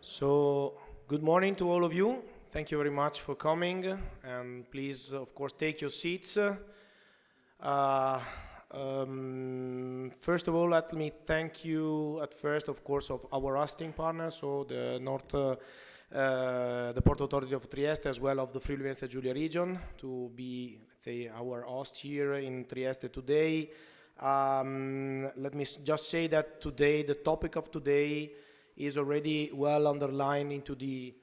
So, good morning to all of you. Thank you very much for coming, and please, of course, take your seats. First of all, let me thank you at first, of course, of our hosting partners, so the the Port Authority of Trieste, as well of the Friuli Venezia Giulia region, to be, let's say, our host here in Trieste today. Let me just say that today, the topic of today is already well underlined into the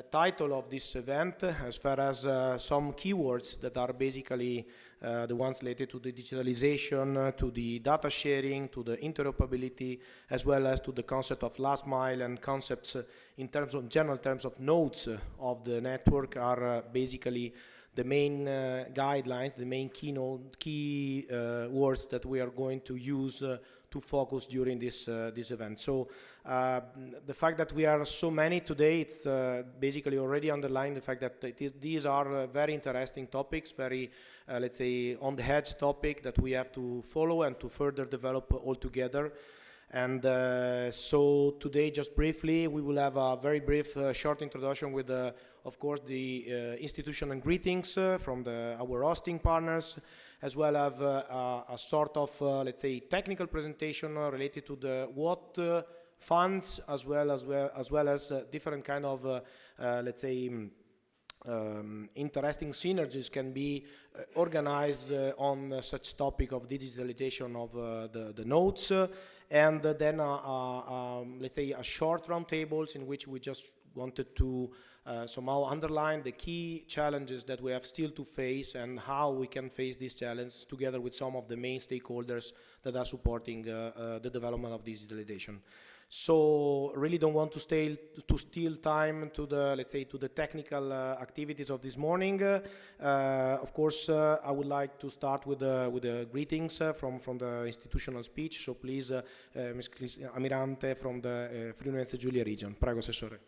title of this event, as far as some keywords that are basically the ones related to the digitalization, to the data sharing, to the interoperability, as well as to the concept of last mile, and concepts in terms of general terms of nodes of the network are basically the main guidelines, the main key words that we are going to use to focus during this event. So the fact that we are so many today, it's basically already underlined the fact that these are very interesting topics, very, let's say, on the edge topic that we have to follow and to further develop all together. And so today, just briefly, we will have a very brief short introduction with, of course, the institution and greetings from our hosting partners, as well as a sort of, let's say, technical presentation related to the what funds, as well as different kind of, let's say, interesting synergies can be organized on such topic of digitalization of the nodes, and then let's say a short roundtables in which we just wanted to somehow underline the key challenges that we have still to face and how we can face these challenges together with some of the main stakeholders that are supporting the development of digitalization. So really don't want to steal time to the, let's say, to the technical activities of this morning. Of course, I would like to start with the greetings from the institutional speech. So please, Ms. Amirante from the Friuli Venezia Giulia region. Prego, Assessore.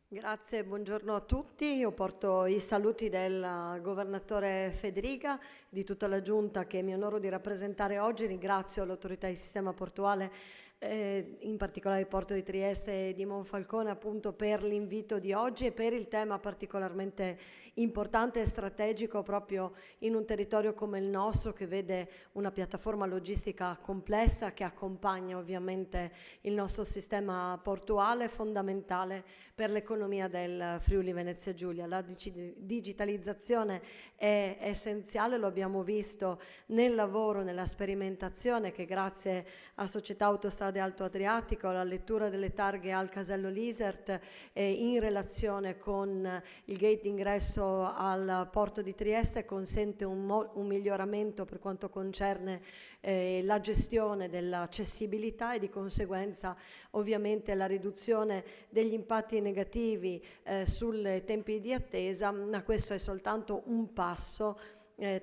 Grazie, buongiorno a tutti. Io porto i saluti del governatore Federica, di tutta la giunta che mi onoro di rappresentare oggi. Ringrazio l'autorità di sistema portuale, in particolare il porto di Trieste e di Monfalcone, appunto per l'invito di oggi e per il tema particolarmente importante e strategico proprio in un territorio come il nostro, che vede una piattaforma logistica complessa che accompagna ovviamente il nostro sistema portuale, fondamentale per l'economia del Friuli Venezia Giulia. La digitalizzazione è essenziale, lo abbiamo visto nel lavoro, nella sperimentazione che grazie a Società Autostrade Alto Adriatico, alla lettura delle targhe al casello Lisert in relazione con il gate d'ingresso al porto di Trieste consente un miglioramento per quanto concerne la gestione dell'accessibilità e di conseguenza ovviamente la riduzione degli impatti negativi sui tempi di attesa, ma questo è soltanto un passo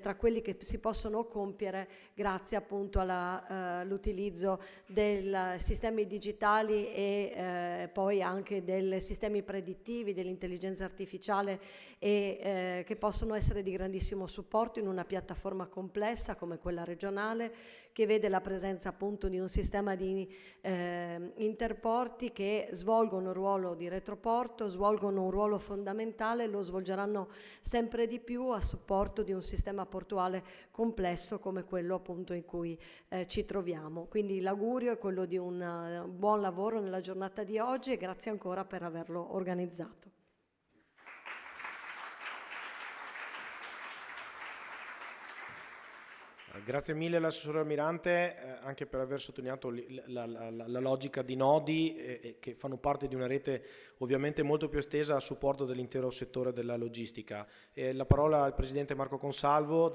tra quelli che si possono compiere grazie appunto all'utilizzo dei sistemi digitali e poi anche dei sistemi predittivi, dell'intelligenza artificiale che possono essere di grandissimo supporto in una piattaforma complessa come quella regionale, che vede la presenza appunto di un sistema di interporti che svolgono un ruolo di retroporto, svolgono un ruolo fondamentale, lo svolgeranno sempre di più a supporto di un sistema portuale complesso come quello appunto in cui ci troviamo. Quindi l'augurio è quello di un buon lavoro nella giornata di oggi e grazie ancora per averlo organizzato. Grazie mille all'assessore Amirante anche per aver sottolineato la logica di nodi che fanno parte di una rete ovviamente molto più estesa a supporto dell'intero settore della logistica. La parola al Presidente Marco Consalvo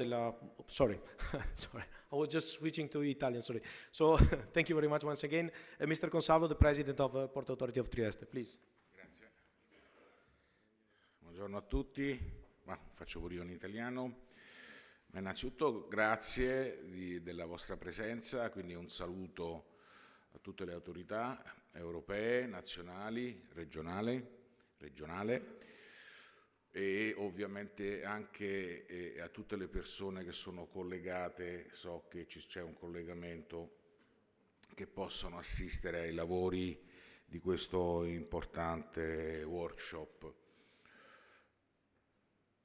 sorry, I was just switching to Italian, sorry. So thank you very much once again. Mr. Consalvo, the President of Port Authority of Trieste, please. Grazie. Buongiorno a tutti, faccio pure io in italiano. Ma innanzitutto grazie della vostra presenza, quindi un saluto a tutte le autorità europee, nazionali, regionale. e ovviamente anche a tutte le persone che sono collegate, so che c'è un collegamento, che possono assistere ai lavori di questo importante workshop.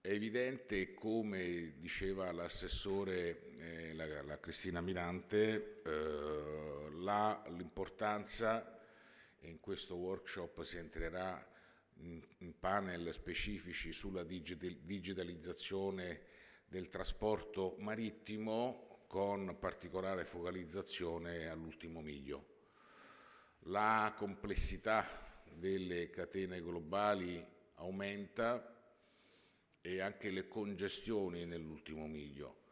È evidente, come diceva l'assessore, la Cristina Amirante, l'importanza, e in questo workshop si entrerà in panel specifici sulla digitalizzazione del trasporto marittimo, con particolare focalizzazione all'ultimo miglio. La complessità delle catene globali aumenta e anche le congestioni nell'ultimo miglio,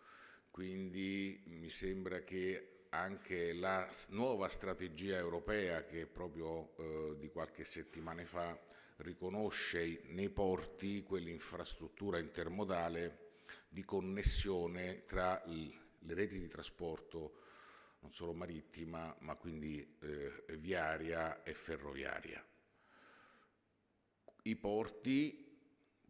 quindi mi sembra che anche la nuova strategia europea, che proprio di qualche settimana fa riconosce nei porti quell'infrastruttura intermodale di connessione tra le reti di trasporto non solo marittima, ma quindi viaria e ferroviaria. I porti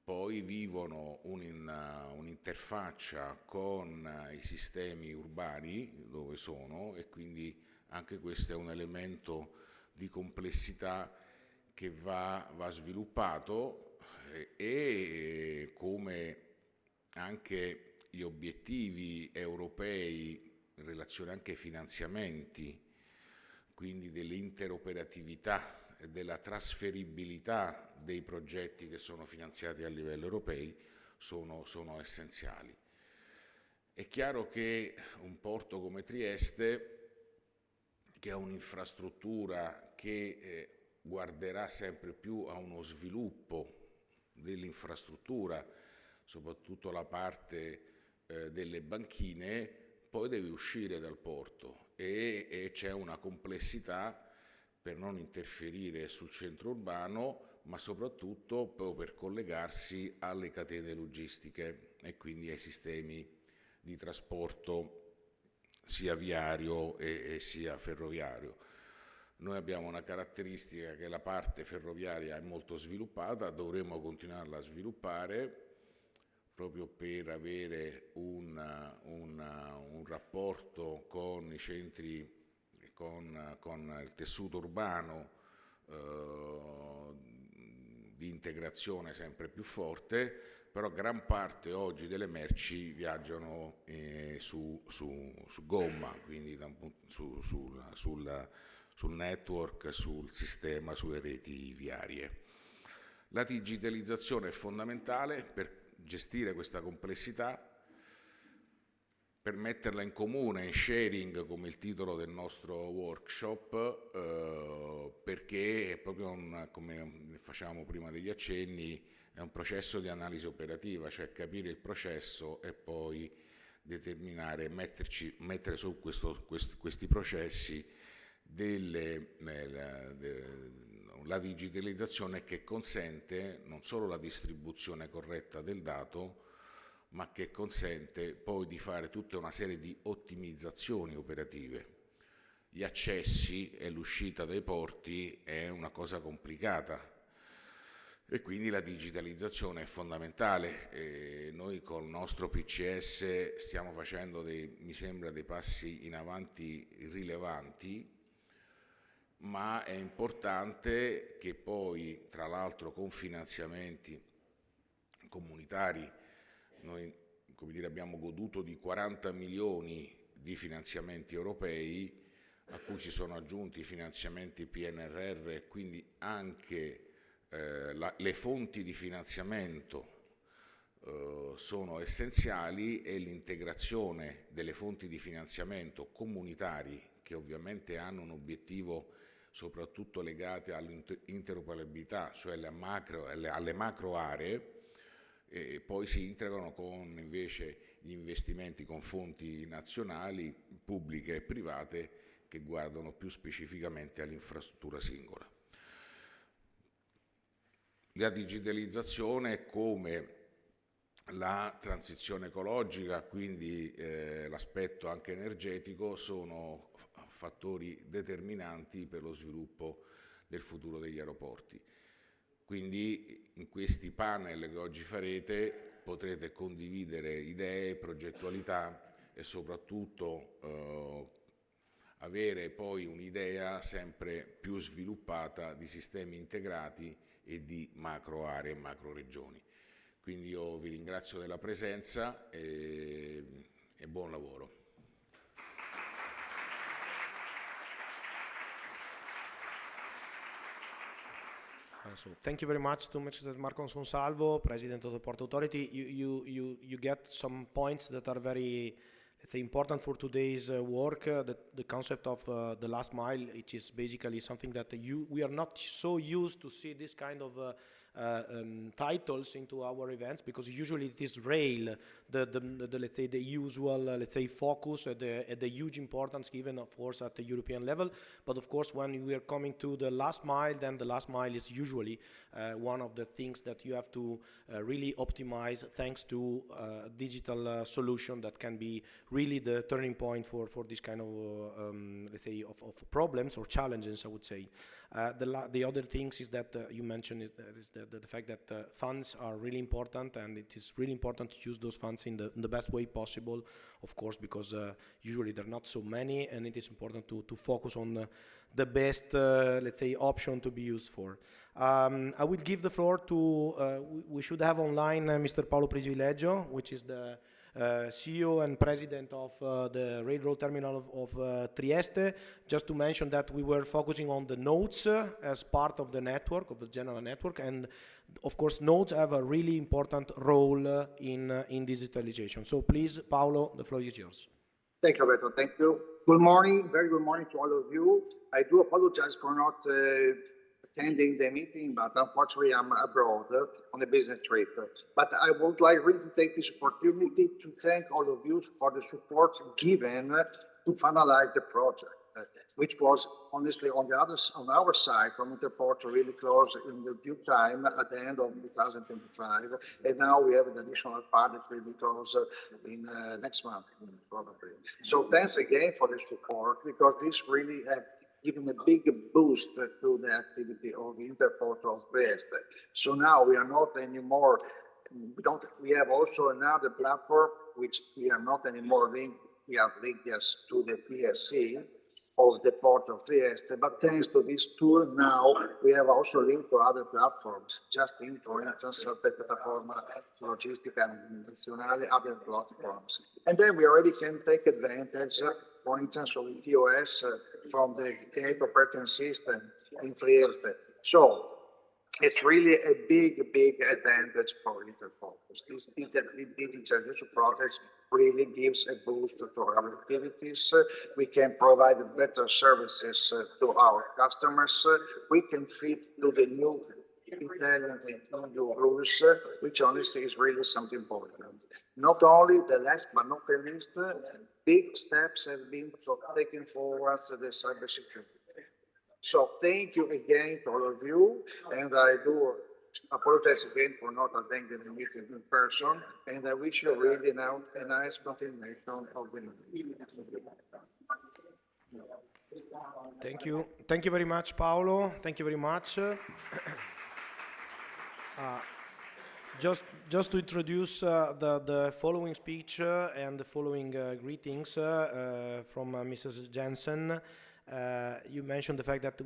poi vivono un'interfaccia con i sistemi urbani dove sono, e quindi anche questo è un elemento di complessità che va sviluppato, e come anche gli obiettivi europei in relazione anche ai finanziamenti, quindi dell'interoperatività e della trasferibilità dei progetti che sono finanziati a livello europeo, sono essenziali. È chiaro che un porto come Trieste, che ha un'infrastruttura che guarderà sempre più a uno sviluppo dell'infrastruttura, soprattutto la parte delle banchine, poi deve uscire dal porto, e c'è una complessità per non interferire sul centro urbano, ma soprattutto per collegarsi alle catene logistiche e quindi ai sistemi di trasporto sia viario e sia ferroviario. Noi abbiamo una caratteristica che la parte ferroviaria è molto sviluppata, dovremo continuarla a sviluppare proprio per avere un rapporto con i centri, con il tessuto urbano di integrazione sempre più forte, però gran parte oggi delle merci viaggiano su gomma, quindi sul network, sul sistema, sulle reti viarie. La digitalizzazione è fondamentale per gestire questa complessità, per metterla in comune, in sharing, come il titolo del nostro workshop, perché è proprio come facciamo prima degli accenni, è un processo di analisi operativa, cioè capire il processo e poi determinare, mettere su questi processi la digitalizzazione che consente non solo la distribuzione corretta del dato, ma che consente poi di fare tutta una serie di ottimizzazioni operative. Gli accessi e l'uscita dai porti è una cosa complicata e quindi la digitalizzazione è fondamentale. Noi col nostro PCS stiamo facendo mi sembra dei passi in avanti rilevanti, ma è importante che poi, tra l'altro, con finanziamenti comunitari, noi, come dire, abbiamo goduto di 40 milioni di finanziamenti europei, a cui si sono aggiunti i finanziamenti PNRR, e quindi anche le fonti di finanziamento sono essenziali, e l'integrazione delle fonti di finanziamento comunitari, che ovviamente hanno un obiettivo soprattutto legate all'interoperabilità, cioè alle macro aree, e poi si integrano con invece gli investimenti con fonti nazionali, pubbliche e private, che guardano più specificamente all'infrastruttura singola. La digitalizzazione, come la transizione ecologica, quindi l'aspetto anche energetico, sono fattori determinanti per lo sviluppo del futuro degli aeroporti. Quindi in questi panel che oggi farete potrete condividere idee, progettualità e soprattutto avere poi un'idea sempre più sviluppata di sistemi integrati e di macro aree e macro regioni. Quindi io vi ringrazio della presenza e buon lavoro. So thank you very much to Mr. Marco Consalvo, President of the Port Authority. You get some points that are very, let's say, important for today's work. The concept of the last mile, which is basically something that we are not so used to see this kind of titles into our events, because usually it is rail, let's say the usual let's say focus at the huge importance given, of course, at the European level. But of course, when we are coming to the last mile, then the last mile is usually one of the things that you have to really optimize, thanks to digital solution that can be really the turning point for this kind of let's say of problems or challenges, I would say. The other things is that you mentioned is the fact that funds are really important, and it is really important to use those funds in the best way possible, of course, because usually there are not so many, and it is important to focus on the best, let's say, option to be used for. I will give the floor to, we should have online Mr. Paolo Privileggio, which is the CEO and President of the Railroad Terminal of Trieste. Just to mention that we were focusing on the nodes as part of the network, of the general network, and of course nodes have a really important role in digitalization. So please, Paolo, the floor is yours. Thank you, Roberto. Thank you. Good morning, very good morning to all of you. I do apologize for not attending the meeting, but unfortunately I'm abroad on a business trip. But I would like really to take this opportunity to thank all of you for the support given to finalize the project, which was honestly on our side from Interporto really close in the due time at the end of 2025, and now we have an additional part that will be close in next month probably. So thanks again for the support, because this really given a big boost to the activity of the Interporto of Trieste. So now we are not anymore, we have also another platform which we are not anymore linked, we are linked just to the PSC of the Port of Trieste, but thanks to this tool now we have also linked to other platforms, just in, for instance, the Piattaforma Logistica Nazionale, other platforms. And then we already can take advantage, for instance, of the POS from the gate operating system in Trieste. So it's really a big advantage for Interporto. This digitalization project really gives a boost to our activities. We can provide better services to our customers. We can fit to the new Italian and EU rules, which honestly is really something important. Not only the last but not the least, big steps have been taken forward the cybersecurity. So thank you again to all of you, and I do apologize again for not attending the meeting in person, and I wish you really now a nice continuation of the meeting. Thank you very much, Paolo. Thank you very much. Just to introduce the following speech and the following greetings from Mrs. Jensen. You mentioned the fact that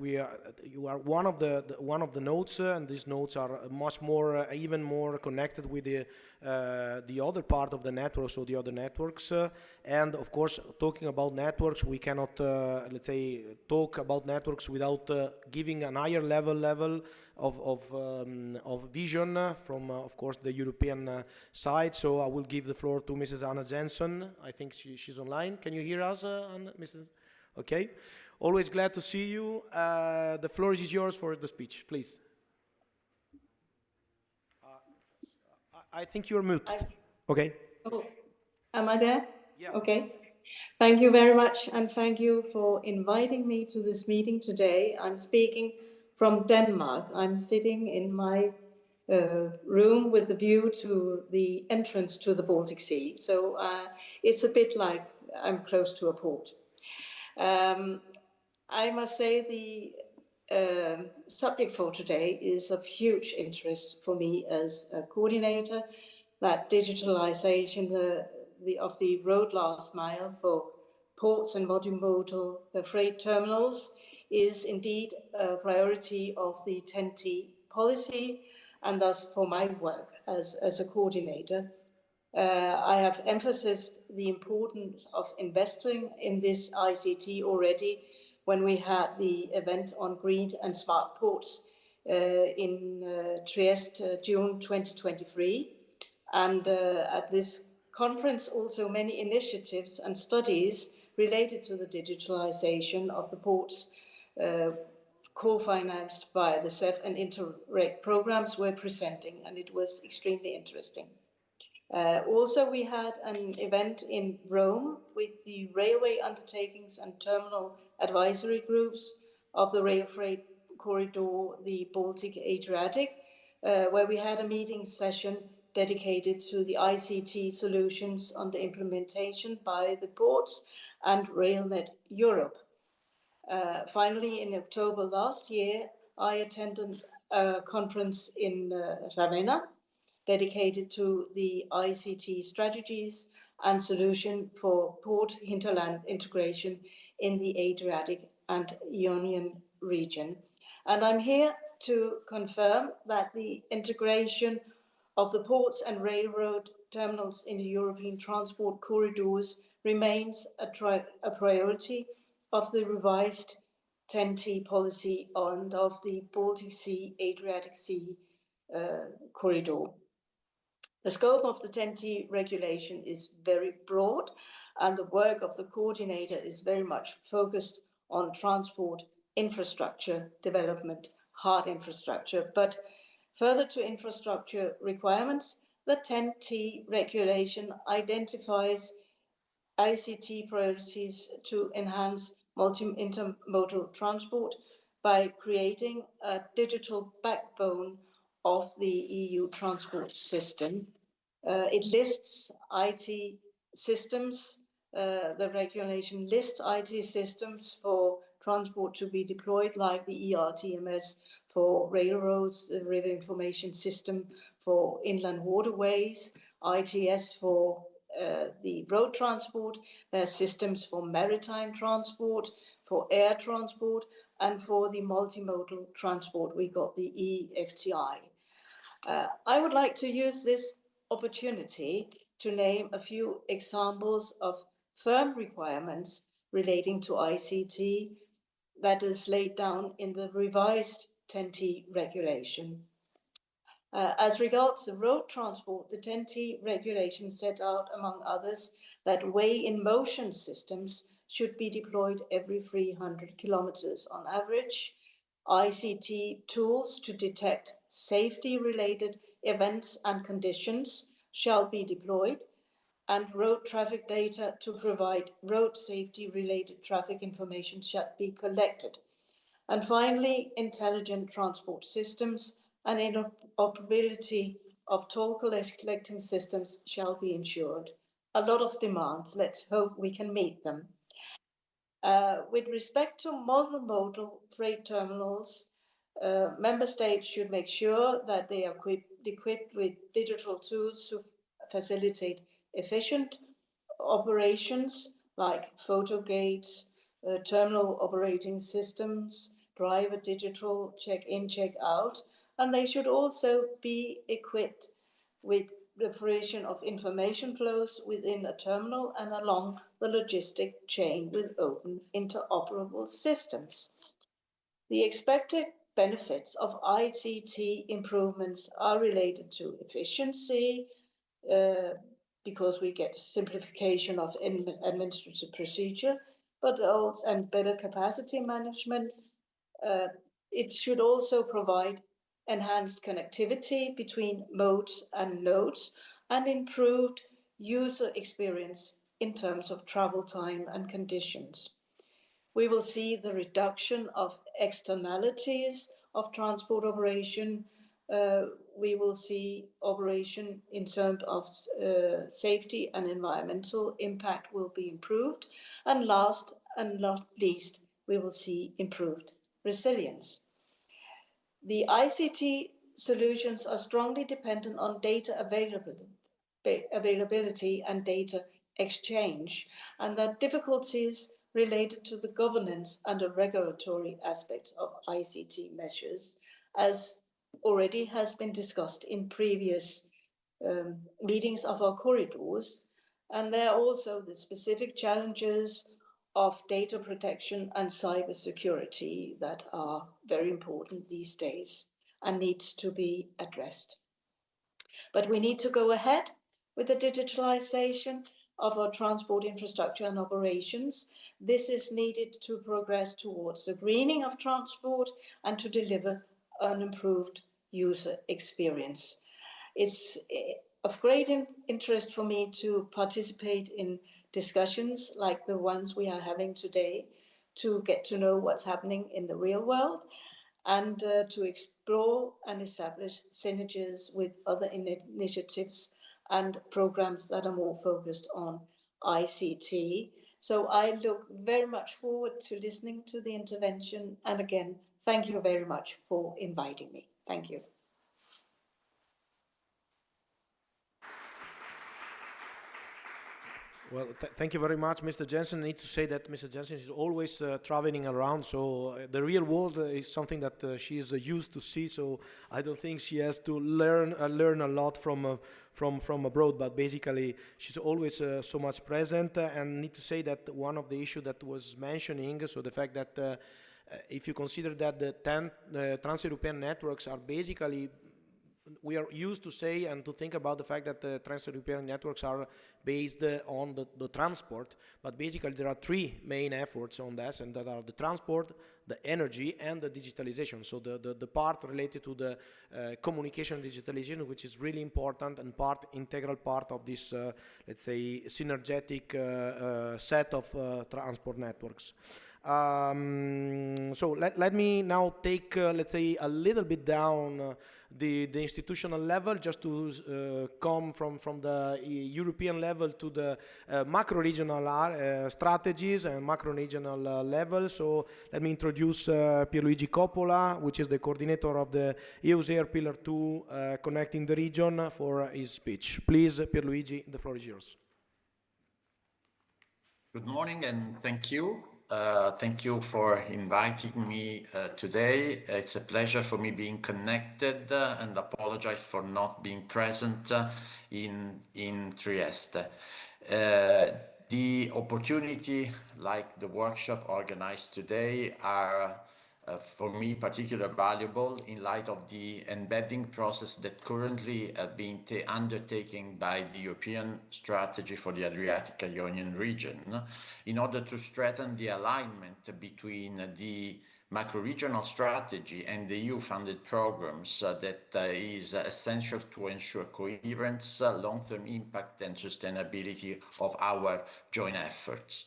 you are one of the nodes, and these nodes are much more, even more connected with the other part of the network, so the other networks. And of course, talking about networks, we cannot, let's say, talk about networks without giving an higher level of vision from, of course, the European side. So I will give the floor to Mrs. Anna Jensen. I think she's online. Can you hear us, Mrs.? Okay. Always glad to see you. The floor is yours for the speech, please. I think you're mute. Okay. Oh, am I there? Yeah. Okay. Thank you very much, and thank you for inviting me to this meeting today. I'm speaking from Denmark. I'm sitting in my room with the view to the entrance to the Baltic Sea. So it's a bit like I'm close to a port. I must say the subject for today is of huge interest for me as a coordinator, that digitalization of the road last mile for ports and multimodal freight terminals is indeed a priority of the TEN-T policy, and thus for my work as a coordinator. I have emphasized the importance of investing in this ICT already when we had the event on green and smart ports in Trieste, June 2023. And at this conference, also many initiatives and studies related to the digitalization of the ports co-financed by the CEF and Interreg programs were presenting, and it was extremely interesting. Also, we had an event in Rome with the railway undertakings and terminal advisory groups of the rail freight corridor, the Baltic Adriatic, where we had a meeting session dedicated to the ICT solutions on the implementation by the ports and RailNet Europe. Finally, in October last year, I attended a conference in Ravenna dedicated to the ICT strategies and solution for port hinterland integration in the Adriatic and Ionian region. And I'm here to confirm that the integration of the ports and railroad terminals in the European transport corridors remains a priority of the revised TEN-T policy and of the Baltic Sea, Adriatic Sea corridor. The scope of the TEN-T regulation is very broad, and the work of the coordinator is very much focused on transport infrastructure development, hard infrastructure. But further to infrastructure requirements, the TEN-T regulation identifies ICT priorities to enhance intermodal transport by creating a digital backbone of the EU transport system. It lists IT systems. The regulation lists IT systems for transport to be deployed, like the ERTMS for railroads, the river information system for inland waterways, ITS for the road transport. There are systems for maritime transport, for air transport, and for the multimodal transport, we got the EFTI. I would like to use this opportunity to name a few examples of firm requirements relating to ICT that is laid down in the revised TEN-T regulation. As regards the road transport, the TEN-T regulation set out, among others, that weigh-in-motion systems should be deployed every 300 kilometers on average. ICT tools to detect safety-related events and conditions shall be deployed, and road traffic data to provide road safety-related traffic information shall be collected. And finally, intelligent transport systems and interoperability of toll collecting systems shall be ensured. A lot of demands. Let's hope we can meet them. With respect to multimodal freight terminals, member states should make sure that they are equipped with digital tools to facilitate efficient operations like photo gates, terminal operating systems, driver digital check-in, check-out, and they should also be equipped with the provision of information flows within a terminal and along the logistic chain with open interoperable systems. The expected benefits of ICT improvements are related to efficiency, because we get simplification of administrative procedure, but also and better capacity management. It should also provide enhanced connectivity between modes and nodes and improved user experience in terms of travel time and conditions. We will see the reduction of externalities of transport operation. We will see operation in terms of safety and environmental impact will be improved. And last and not least, we will see improved resilience. The ICT solutions are strongly dependent on data availability and data exchange, and there are difficulties related to the governance and the regulatory aspects of ICT measures, as already has been discussed in previous meetings of our corridors. And there are also the specific challenges of data protection and cybersecurity that are very important these days and needs to be addressed. But we need to go ahead with the digitalization of our transport infrastructure and operations. This is needed to progress towards the greening of transport and to deliver an improved user experience. It's of great interest for me to participate in discussions like the ones we are having today, to get to know what's happening in the real world, and to explore and establish synergies with other initiatives and programs that are more focused on ICT. So I look very much forward to listening to the intervention. And again, thank you very much for inviting me. Thank you. Well, thank you very much, Mr. Jensen. I need to say that Mr. Jensen is always traveling around, so the real world is something that she is used to see. So I don't think she has to learn a lot from abroad. But basically, she's always so much present. And need to say that one of the issues that was mentioning, so the fact that if you consider that the 10 trans-European networks are basically, we are used to say and to think about the fact that the trans-European networks are based on the transport, but basically there are three main efforts on this, and that are the transport, the energy, and the digitalization. So the part related to the communication digitalization, which is really important and integral part of this, let's say, synergetic set of transport networks. So let me now take, let's say, a little bit down the institutional level, just to come from the European level to the macro-regional strategies and macro-regional level. So let me introduce Pierluigi Coppola, which is the coordinator of the EUSAIR Pillar 2 Connecting the Region, for his speech. Please, Pierluigi, the floor is yours. Good morning and thank you. Thank you for inviting me today. It's a pleasure for me being connected and apologize for not being present in Trieste. The opportunity, like the workshop organized today, are for me particularly valuable in light of the embedding process that currently being undertaken by the European Strategy for the Adriatic Ionian region, in order to strengthen the alignment between the macro-regional strategy and the EU-funded programs that is essential to ensure coherence, long-term impact and sustainability of our joint efforts.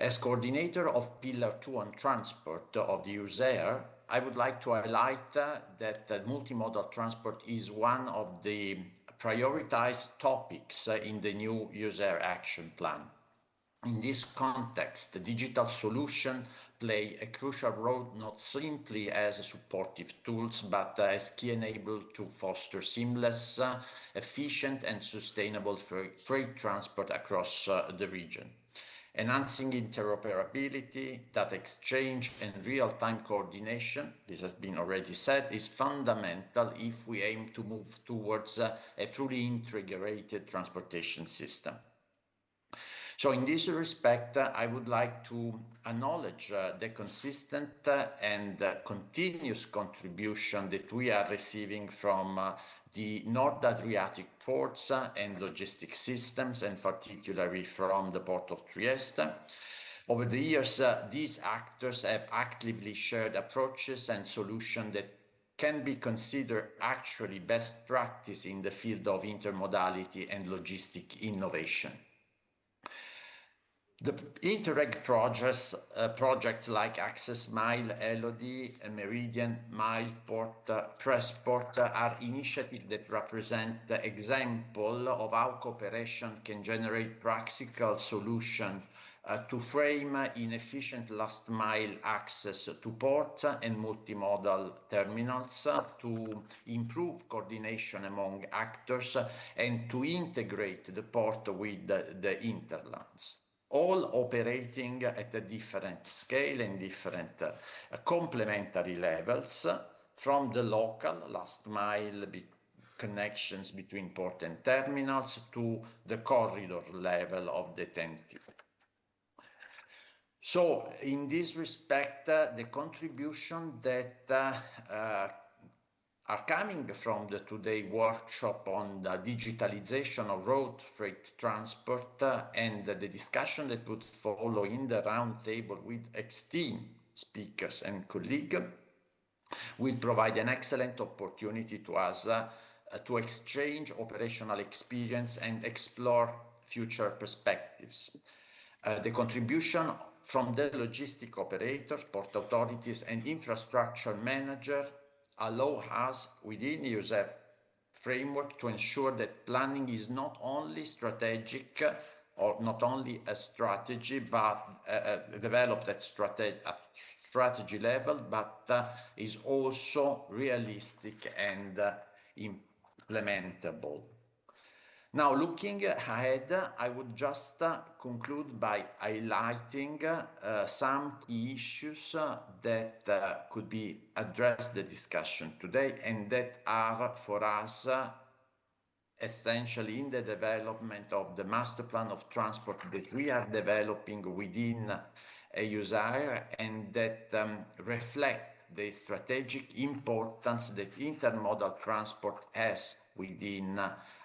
As coordinator of Pillar 2 on transport of the EUSAIR, I would like to highlight that multimodal transport is one of the prioritized topics in the new EUSAIR action plan. In this context, the digital solution play a crucial role not simply as supportive tools, but as key enabler to foster seamless, efficient and sustainable freight transport across the region. Enhancing interoperability, data exchange and real-time coordination, this has been already said, is fundamental if we aim to move towards a truly integrated transportation system. So in this respect, I would like to acknowledge the consistent and continuous contribution that we are receiving from the North Adriatic ports and logistics systems, and particularly from the port of Trieste. Over the years, these actors have actively shared approaches and solutions that can be considered actually best practice in the field of intermodality and logistic innovation. The Interreg projects like ACCESSMILE, ELODIE, MERIDIAN, MILEPORT, PRESPORT are initiatives that represent the example of how cooperation can generate practical solutions to frame inefficient last mile access to ports and multimodal terminals, to improve coordination among actors, and to integrate the port with the hinterlands, all operating at a different scale and different complementary levels, from the local last mile connections between port and terminals to the corridor level of the TEN-T. So in this respect, the contribution that are coming from the today workshop on the digitalization of road freight transport and the discussion that would follow in the round table with esteemed speakers and colleagues will provide an excellent opportunity to us to exchange operational experience and explore future perspectives. The contribution from the logistic operators, port authorities and infrastructure manager allow us within EUSAIR framework to ensure that planning is not only strategic or not only a strategy, but developed at strategy level, but is also realistic and implementable. Now, looking ahead, I would just conclude by highlighting some key issues that could be addressed in the discussion today and that are for us essentially in the development of the master plan of transport that we are developing within EUSAIR and that reflect the strategic importance that intermodal transport has within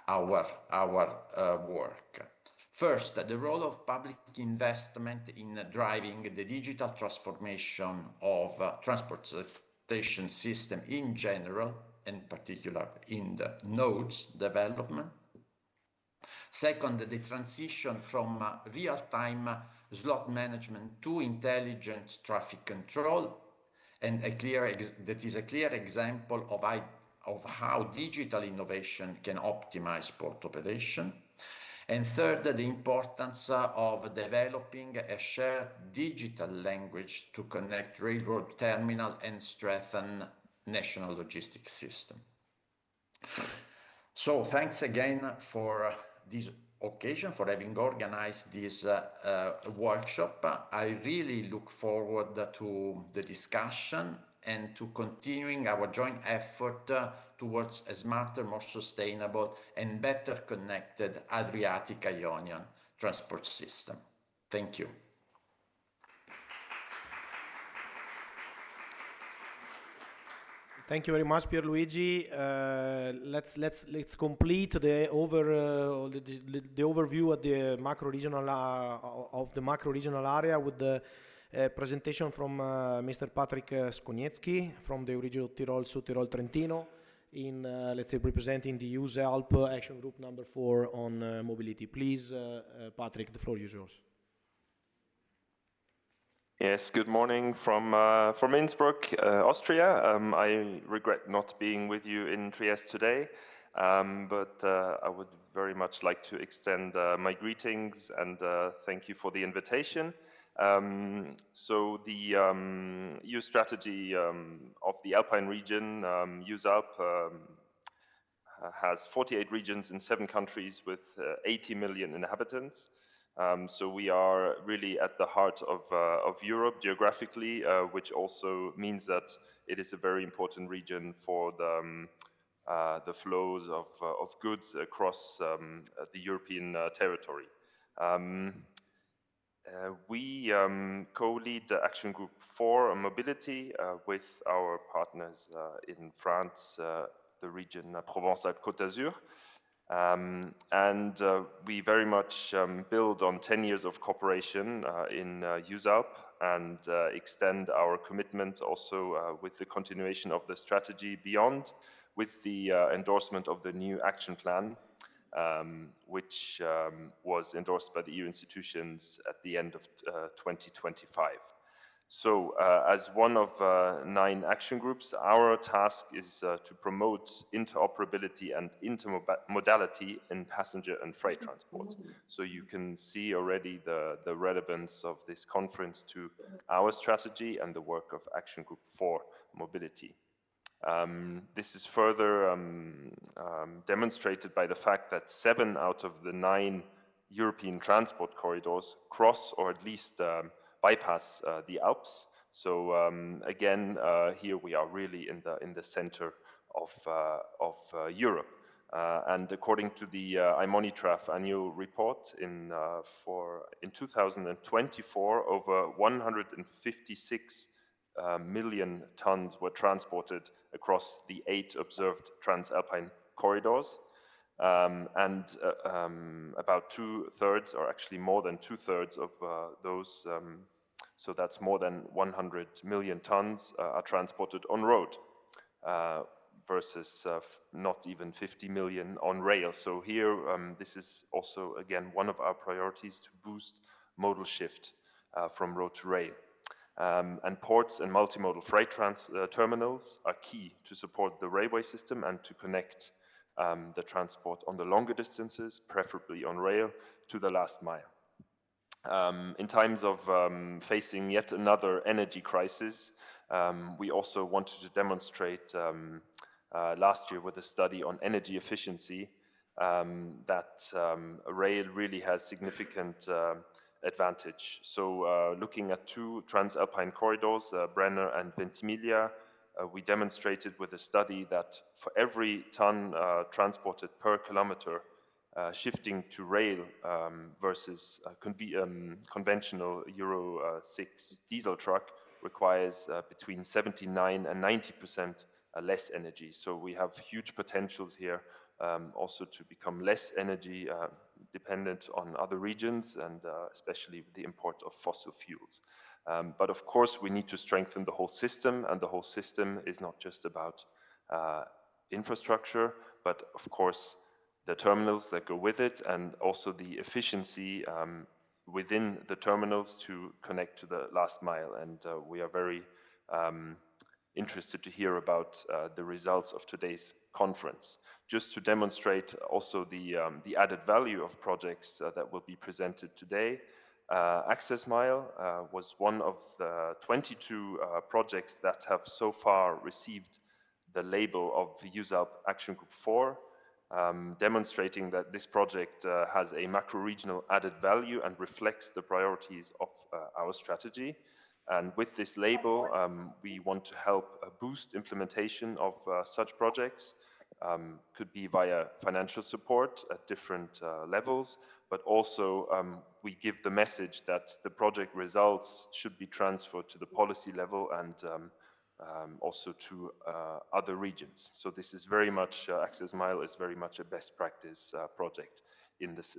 our work. First, the role of public investment in driving the digital transformation of transportation system in general, in particular in the nodes development. Second, the transition from real-time slot management to intelligent traffic control, and that is a clear example of how digital innovation can optimize port operation. And third, the importance of developing a shared digital language to connect railroad terminal and strengthen national logistics system. So thanks again for this occasion, for having organized this workshop. I really look forward to the discussion and to continuing our joint effort towards a smarter, more sustainable and better connected Adriatic-Ionian transport system. Thank you. Thank you very much, Pierluigi. Let's complete the overview of the macro regional area with the presentation from Mr. Patrick Skoniezki from the Euregio Tirol-Südtirol-Trentino in let's say representing the EUSALP action group number 4 on mobility. Please, Patrick, the floor is yours. Yes, good morning from Innsbruck, Austria. I regret not being with you in Trieste today, but I would very much like to extend my greetings and thank you for the invitation. So the EU strategy of the Alpine region, EUSALP, has 48 regions in 7 countries with 80 million inhabitants. So we are really at the heart of Europe geographically, which also means that it is a very important region for the flows of goods across the European territory. We co-lead the Action Group 4 on mobility with our partners in France, the region Provence-Alpes-Côte d'Azur. And we very much build on 10 years of cooperation in EUSALP and extend our commitment also with the continuation of the strategy beyond, with the endorsement of the new action plan, which was endorsed by the EU institutions at the end of 2025. So, as one of 9 action groups, our task is to promote interoperability and intermodality in passenger and freight transport. So you can see already the relevance of this conference to our strategy and the work of Action Group 4 Mobility. This is further demonstrated by the fact that 7 out of the 9 European transport corridors cross or at least bypass the Alps. So again, here we are really in the center of Europe. And according to the IMONITRAF annual report, in 2024, over 156 million tons were transported across the 8 observed transalpine corridors. And about 2/3, or actually more than 2/3 of those, so that's more than 100 million tons, are transported on road versus not even 50 million on rail. So here, this is also, again, one of our priorities to boost modal shift from road to rail. And ports and multimodal freight terminals are key to support the railway system and to connect the transport on the longer distances, preferably on rail, to the last mile. In times of facing yet another energy crisis, we also wanted to demonstrate last year with a study on energy efficiency that rail really has significant advantage. So looking at 2 transalpine corridors, Brenner and Ventimiglia, we demonstrated with a study that for every ton transported per kilometer, shifting to rail versus conventional Euro 6 diesel truck requires between 79 and 90% less energy. So we have huge potentials here also to become less energy dependent on other regions, and especially with the import of fossil fuels. But of course, we need to strengthen the whole system, and the whole system is not just about infrastructure, but of course, the terminals that go with it, and also the efficiency within the terminals to connect to the last mile. And we are very interested to hear about the results of today's conference. Just to demonstrate also the added value of projects that will be presented today, ACCESSMILE was one of the 22 projects that have so far received the label of EUSALP Action Group 4, demonstrating that this project has a macro-regional added value and reflects the priorities of our strategy. And with this label, we want to help boost implementation of such projects. Could be via financial support at different levels, but also we give the message that the project results should be transferred to the policy level and also to other regions. So this is very much, ACCESSMILE is very much a best practice project in this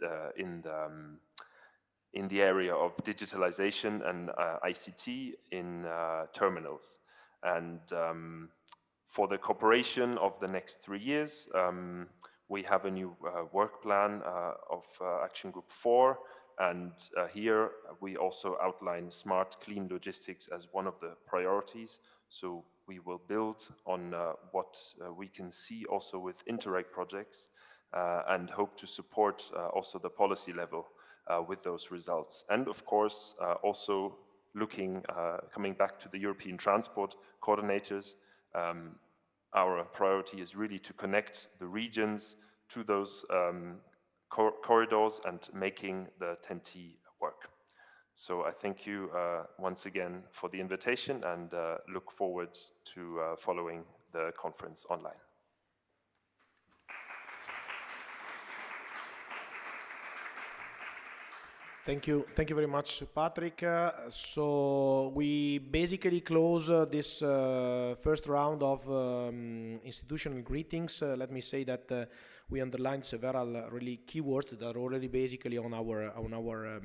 in the area of digitalization and ICT in terminals. And for the cooperation of the next 3 years, we have a new work plan of Action Group 4, and here we also outline smart, clean logistics as one of the priorities. So we will build on what we can see also with Interreg projects and hope to support also the policy level with those results. And of course, also looking, coming back to the European transport coordinators, our priority is really to connect the regions to those corridors and making the TEN-T work. So I thank you once again for the invitation, and look forward to following the conference online. Thank you very much, Patrick. So we basically close this first round of institutional greetings. Let me say that we underlined several really keywords that are already basically on our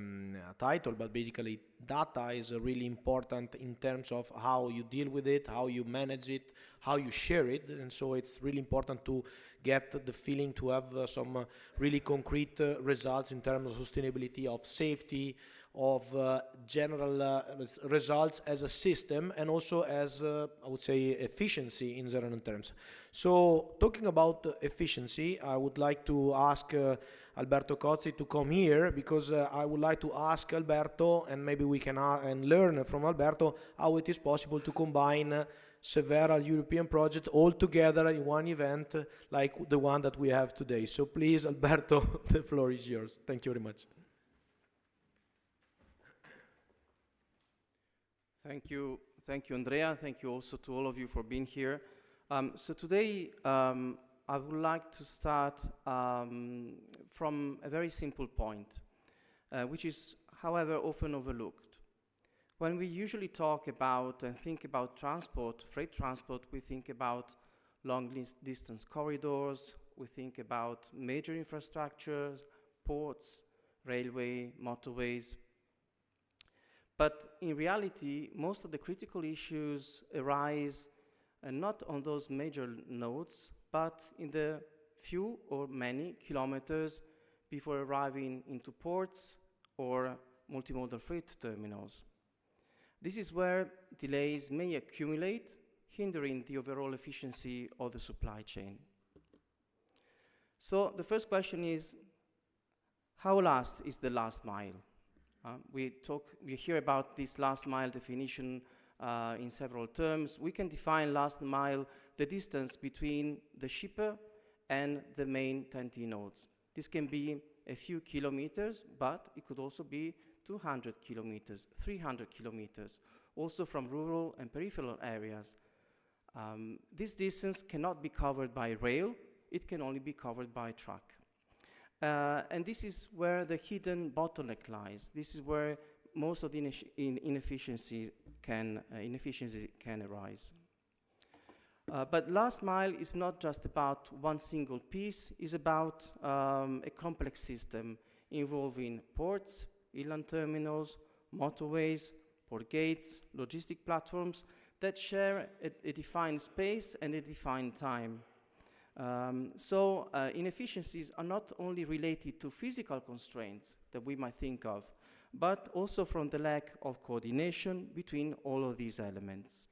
title, but basically data is really important in terms of how you deal with it, how you manage it, how you share it, and so it's really important to get the feeling to have some really concrete results in terms of sustainability, of safety, of general results as a system and also as, I would say, efficiency in general terms. So talking about efficiency, I would like to ask Alberto Cozzi to come here, because I would like to ask Alberto, and maybe we can and learn from Alberto how it is possible to combine several European projects all together in one event like the one that we have today. So please, Alberto, the floor is yours. Thank you very much. Thank you, Andrea. Thank you also to all of you for being here. So today, I would like to start from a very simple point, which is, however, often overlooked. When we usually talk about and think about transport, freight transport, we think about long distance corridors, we think about major infrastructures, ports, railway, motorways. But in reality, most of the critical issues arise not on those major nodes, but in the few or many kilometers before arriving into ports or multimodal freight terminals. This is where delays may accumulate, hindering the overall efficiency of the supply chain. So the first question is, how last is the last mile? We hear about this last mile definition in several terms. We can define last mile the distance between the shipper and the main TEN-T nodes. This can be a few kilometers, but it could also be 200 kilometers, 300 kilometers, also from rural and peripheral areas. This distance cannot be covered by rail, it can only be covered by truck. And this is where the hidden bottleneck lies. This is where most of the inefficiency can arise. But last mile is not just about one single piece, it's about a complex system involving ports, inland terminals, motorways, port gates, logistic platforms that share a defined space and a defined time. So inefficiencies are not only related to physical constraints that we might think of, but also from the lack of coordination between all of these elements.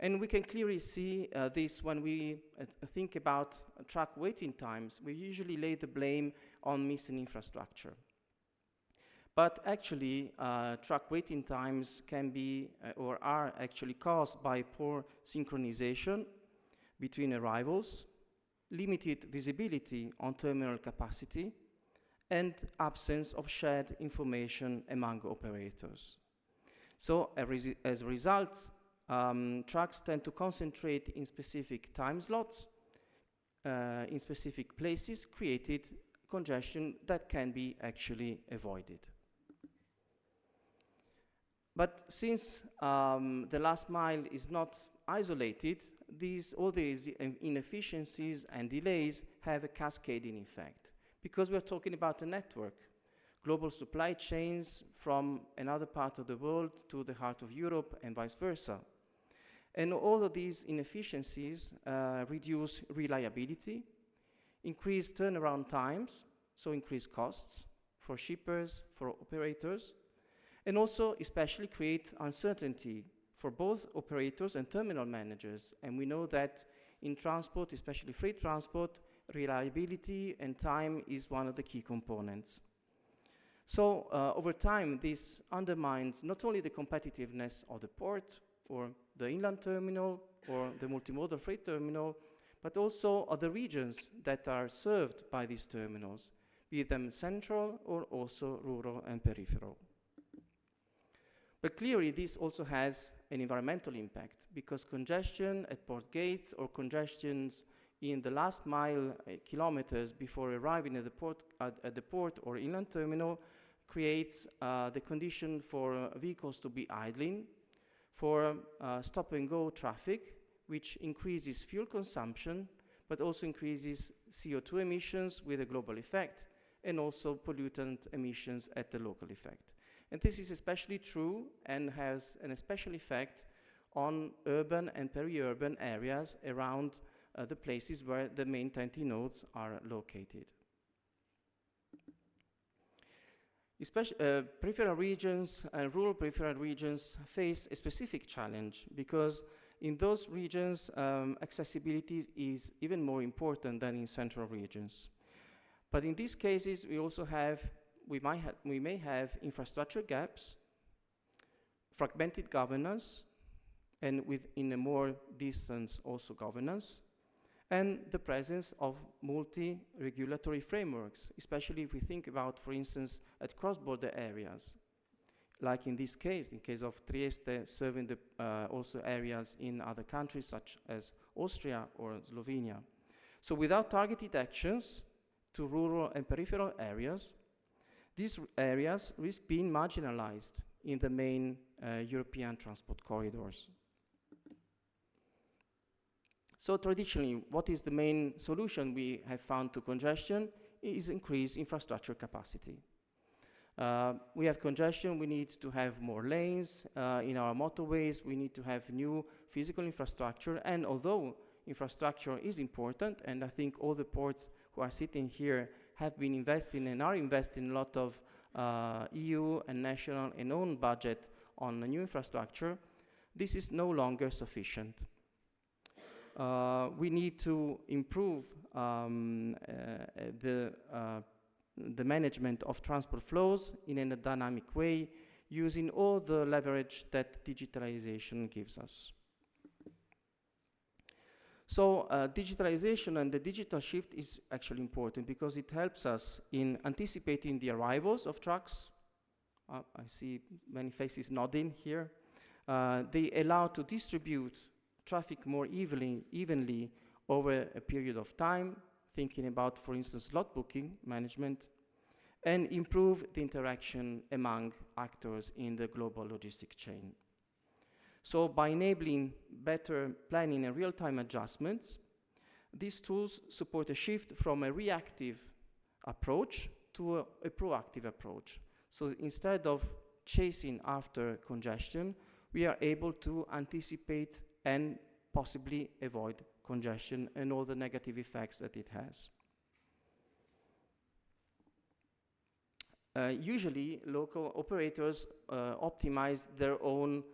And we can clearly see this when we think about truck waiting times. We usually lay the blame on missing infrastructure. But actually, truck waiting times can be or are actually caused by poor synchronization between arrivals, limited visibility on terminal capacity, and absence of shared information among operators. So as a result, trucks tend to concentrate in specific time slots, in specific places, created congestion that can be actually avoided. But since the last mile is not isolated, all these inefficiencies and delays have a cascading effect, because we're talking about a network, global supply chains from another part of the world to the heart of Europe and vice versa. And all of these inefficiencies reduce reliability, increase turnaround times, so increase costs for shippers, for operators, and also especially create uncertainty for both operators and terminal managers. And we know that in transport, especially freight transport, reliability and time is one of the key components. So over time, this undermines not only the competitiveness of the port or the inland terminal or the multimodal freight terminal, but also of the regions that are served by these terminals, be them central or also rural and peripheral. But clearly, this also has an environmental impact, because congestion at port gates or congestions in the last mile kilometers before arriving at the port or inland terminal creates the condition for vehicles to be idling, for stop-and-go traffic, which increases fuel consumption, but also increases CO2 emissions with a global effect, and also pollutant emissions at the local effect. And this is especially true and has an especial effect on urban and peri-urban areas around the places where the main TEN-T nodes are located. Especially peripheral regions and rural peripheral regions face a specific challenge because in those regions, accessibility is even more important than in central regions. But in these cases, we also have, we may have infrastructure gaps, fragmented governance, and within a more distant also governance, and the presence of multi-regulatory frameworks, especially if we think about, for instance, at cross-border areas. Like in this case, in case of Trieste, serving the also areas in other countries such as Austria or Slovenia. So without targeted actions to rural and peripheral areas, these areas risk being marginalized in the main European transport corridors. So traditionally, what is the main solution we have found to congestion is increase infrastructure capacity. We have congestion, we need to have more lanes in our motorways, we need to have new physical infrastructure, and although infrastructure is important, and I think all the ports who are sitting here have been investing and are investing a lot of EU and national and own budget on the new infrastructure, this is no longer sufficient. We need to improve the management of transport flows in a dynamic way, using all the leverage that digitalization gives us. So digitalization and the digital shift is actually important because it helps us in anticipating the arrivals of trucks. I see many faces nodding here. They allow to distribute traffic more evenly over a period of time, thinking about, for instance, slot booking management, and improve the interaction among actors in the global logistic chain. So by enabling better planning and real-time adjustments, these tools support a shift from a reactive approach to a proactive approach. So instead of chasing after congestion, we are able to anticipate and possibly avoid congestion and all the negative effects that it has. Usually, local operators optimize their own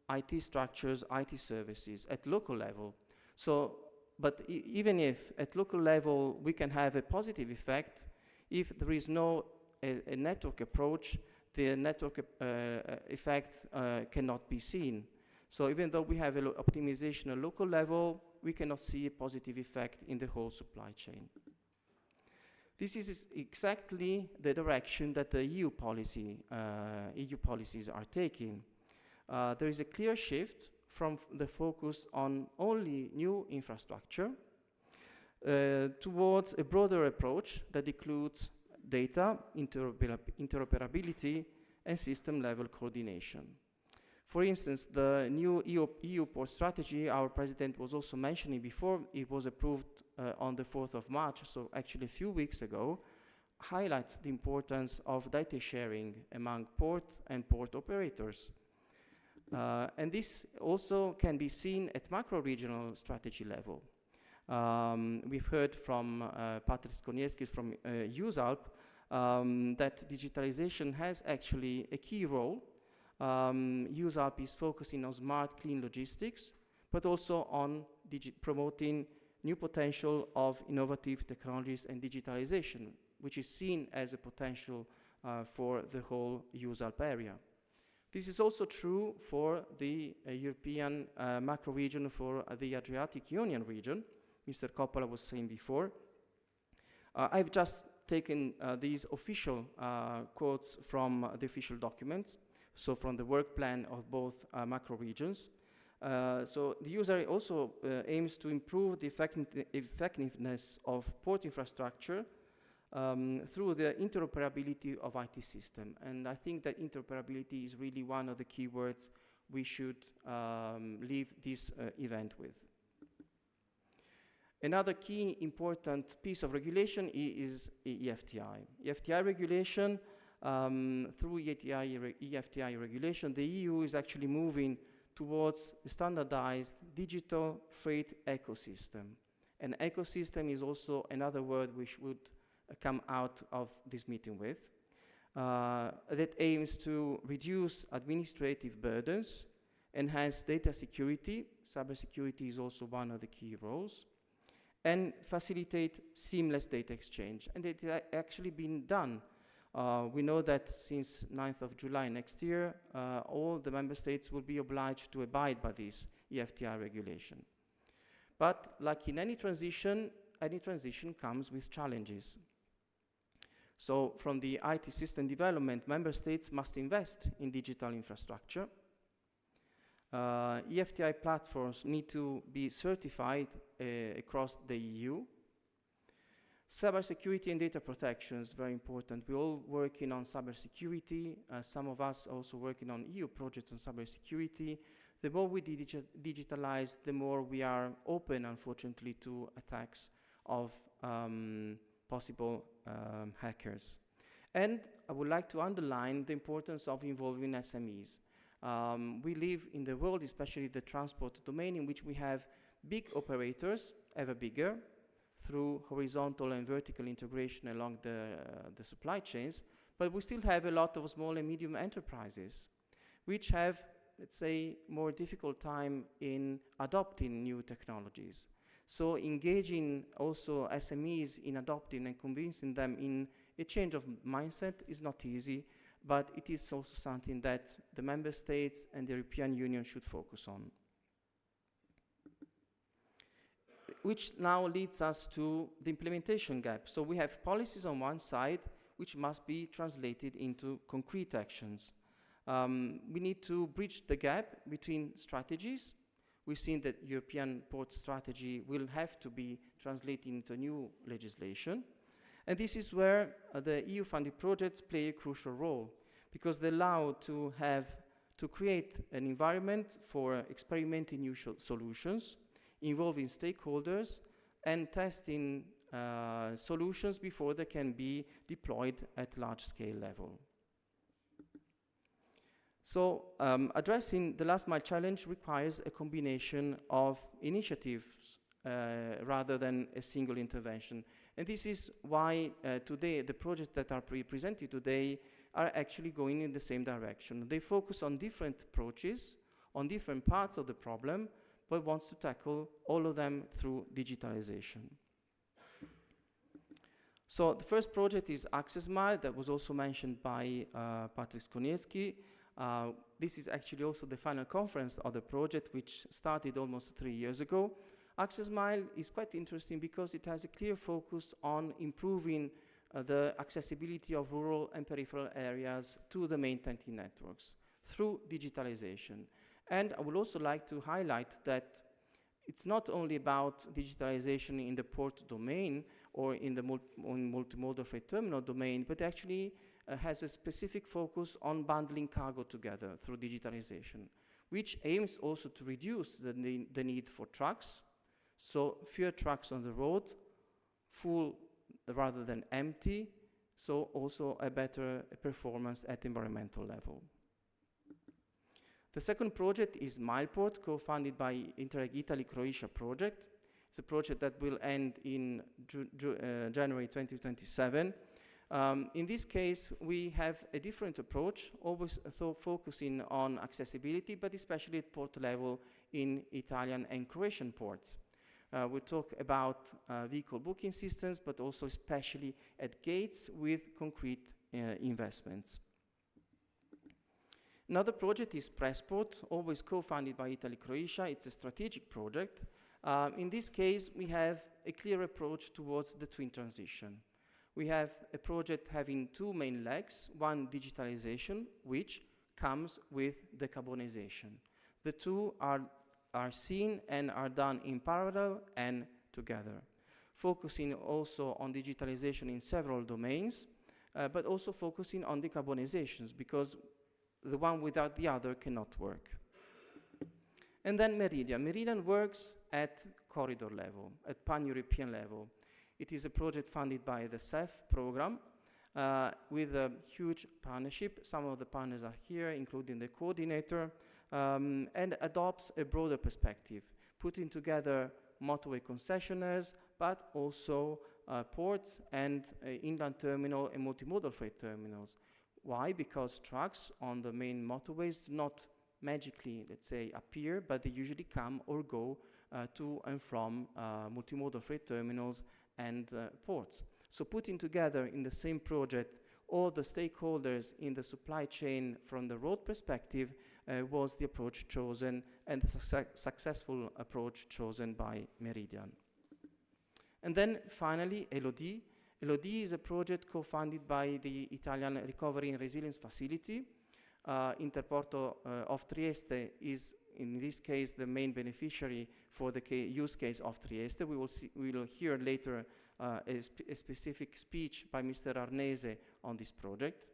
IT structures, IT services at local level. So, but even if at local level we can have a positive effect, if there is no a network approach, the network effect cannot be seen. So even though we have optimization at local level, we cannot see a positive effect in the whole supply chain. This is exactly the direction that the EU policies are taking. There is a clear shift from the focus on only new infrastructure towards a broader approach that includes data, interoperability, and system-level coordination. For instance, the new EU port strategy, our president was also mentioning before, it was approved on the 4th of March, so actually a few weeks ago, highlights the importance of data sharing among port and port operators. And this also can be seen at macro-regional strategy level. We've heard from Patrick Skoniezki from EUSALP that digitalization has actually a key role. EUSALP is focusing on smart, clean logistics, but also on promoting new potential of innovative technologies and digitalization, which is seen as a potential for the whole EUSALP area. This is also true for the European macro region, for the Adriatic Union region, Mr. Coppola was saying before. I've just taken these official quotes from the official documents, so from the work plan of both macro regions. So the EUSAIR also aims to improve the effectiveness of port infrastructure through the interoperability of IT system. And I think that interoperability is really one of the key words we should leave this event with. Another key important piece of regulation is EFTI. EFTI regulation, through EFTI regulation, the EU is actually moving towards a standardized digital freight ecosystem. An ecosystem is also another word which would come out of this meeting with. that aims to reduce administrative burdens, enhance data security, cybersecurity is also one of the key roles, and facilitate seamless data exchange. And it has actually been done. We know that since 9th of July next year, all the member states will be obliged to abide by this EFTI regulation. But like in any transition comes with challenges. So from the IT system development, member states must invest in digital infrastructure. EFTI platforms need to be certified across the EU. Cybersecurity and data protection is very important. We're all working on cybersecurity. Some of us also working on EU projects on cybersecurity. The more we digitalize, the more we are open, unfortunately, to attacks of possible hackers. And I would like to underline the importance of involving SMEs. We live in the world, especially the transport domain, in which we have big operators, ever bigger, through horizontal and vertical integration along the supply chains, but we still have a lot of small and medium enterprises, which have, let's say, more difficult time in adopting new technologies. So engaging also SMEs in adopting and convincing them in a change of mindset is not easy, but it is also something that the member states and the European Union should focus on. Which now leads us to the implementation gap. So we have policies on one side, which must be translated into concrete actions. We need to bridge the gap between strategies. We've seen that European port strategy will have to be translated into new legislation. And this is where the EU-funded projects play a crucial role, because they allow to create an environment for experimenting new solutions, involving stakeholders, and testing solutions before they can be deployed at large-scale level. So addressing the last mile challenge requires a combination of initiatives rather than a single intervention. And this is why today the projects that are presented today are actually going in the same direction. They focus on different approaches, on different parts of the problem, but wants to tackle all of them through digitalization. So the first project is ACCESSMILE, that was also mentioned by Patrick Skoniezki. This is actually also the final conference of the project, which started almost 3 years ago. ACCESSMILE is quite interesting because it has a clear focus on improving the accessibility of rural and peripheral areas to the main TEN-T networks through digitalization. And I would also like to highlight that it's not only about digitalization in the port domain or in the multimodal freight terminal domain, but actually has a specific focus on bundling cargo together through digitalization, which aims also to reduce the need for trucks, so fewer trucks on the road, full rather than empty, so also a better performance at environmental level. The second project is MILEPORT, co-funded by Interreg Italy-Croatia project. It's a project that will end in January 2027. In this case, we have a different approach, always focusing on accessibility, but especially at port level in Italian and Croatian ports. We talk about vehicle booking systems, but also especially at gates with concrete investments. Another project is PRESPORT, always co-funded by Italy-Croatia. It's a strategic project. In this case, we have a clear approach towards the twin transition. We have a project having two main legs, one digitalization, which comes with decarbonization. The two are seen and are done in parallel and together, focusing also on digitalization in several domains, but also focusing on decarbonizations, because the one without the other cannot work. And then MERIDIAN. MERIDIAN works at corridor level, at pan-European level. It is a project funded by the CEF program with a huge partnership. Some of the partners are here, including the coordinator, and adopts a broader perspective, putting together motorway concessionaires, but also ports and inland terminal and multimodal freight terminals, Why? Because trucks on the main motorways do not magically, let's say, appear, but they usually come or go to and from multimodal freight terminals and ports. So putting together in the same project all the stakeholders in the supply chain from the road perspective was the approach chosen, and the successful approach chosen by Meridian. And then finally, ELODIE. ELODIE is a project co-funded by the Italian Recovery and Resilience Facility. Interporto of Trieste is, in this case, the main beneficiary for the use case of Trieste. We will hear later a specific speech by Mr. Arnese on this project,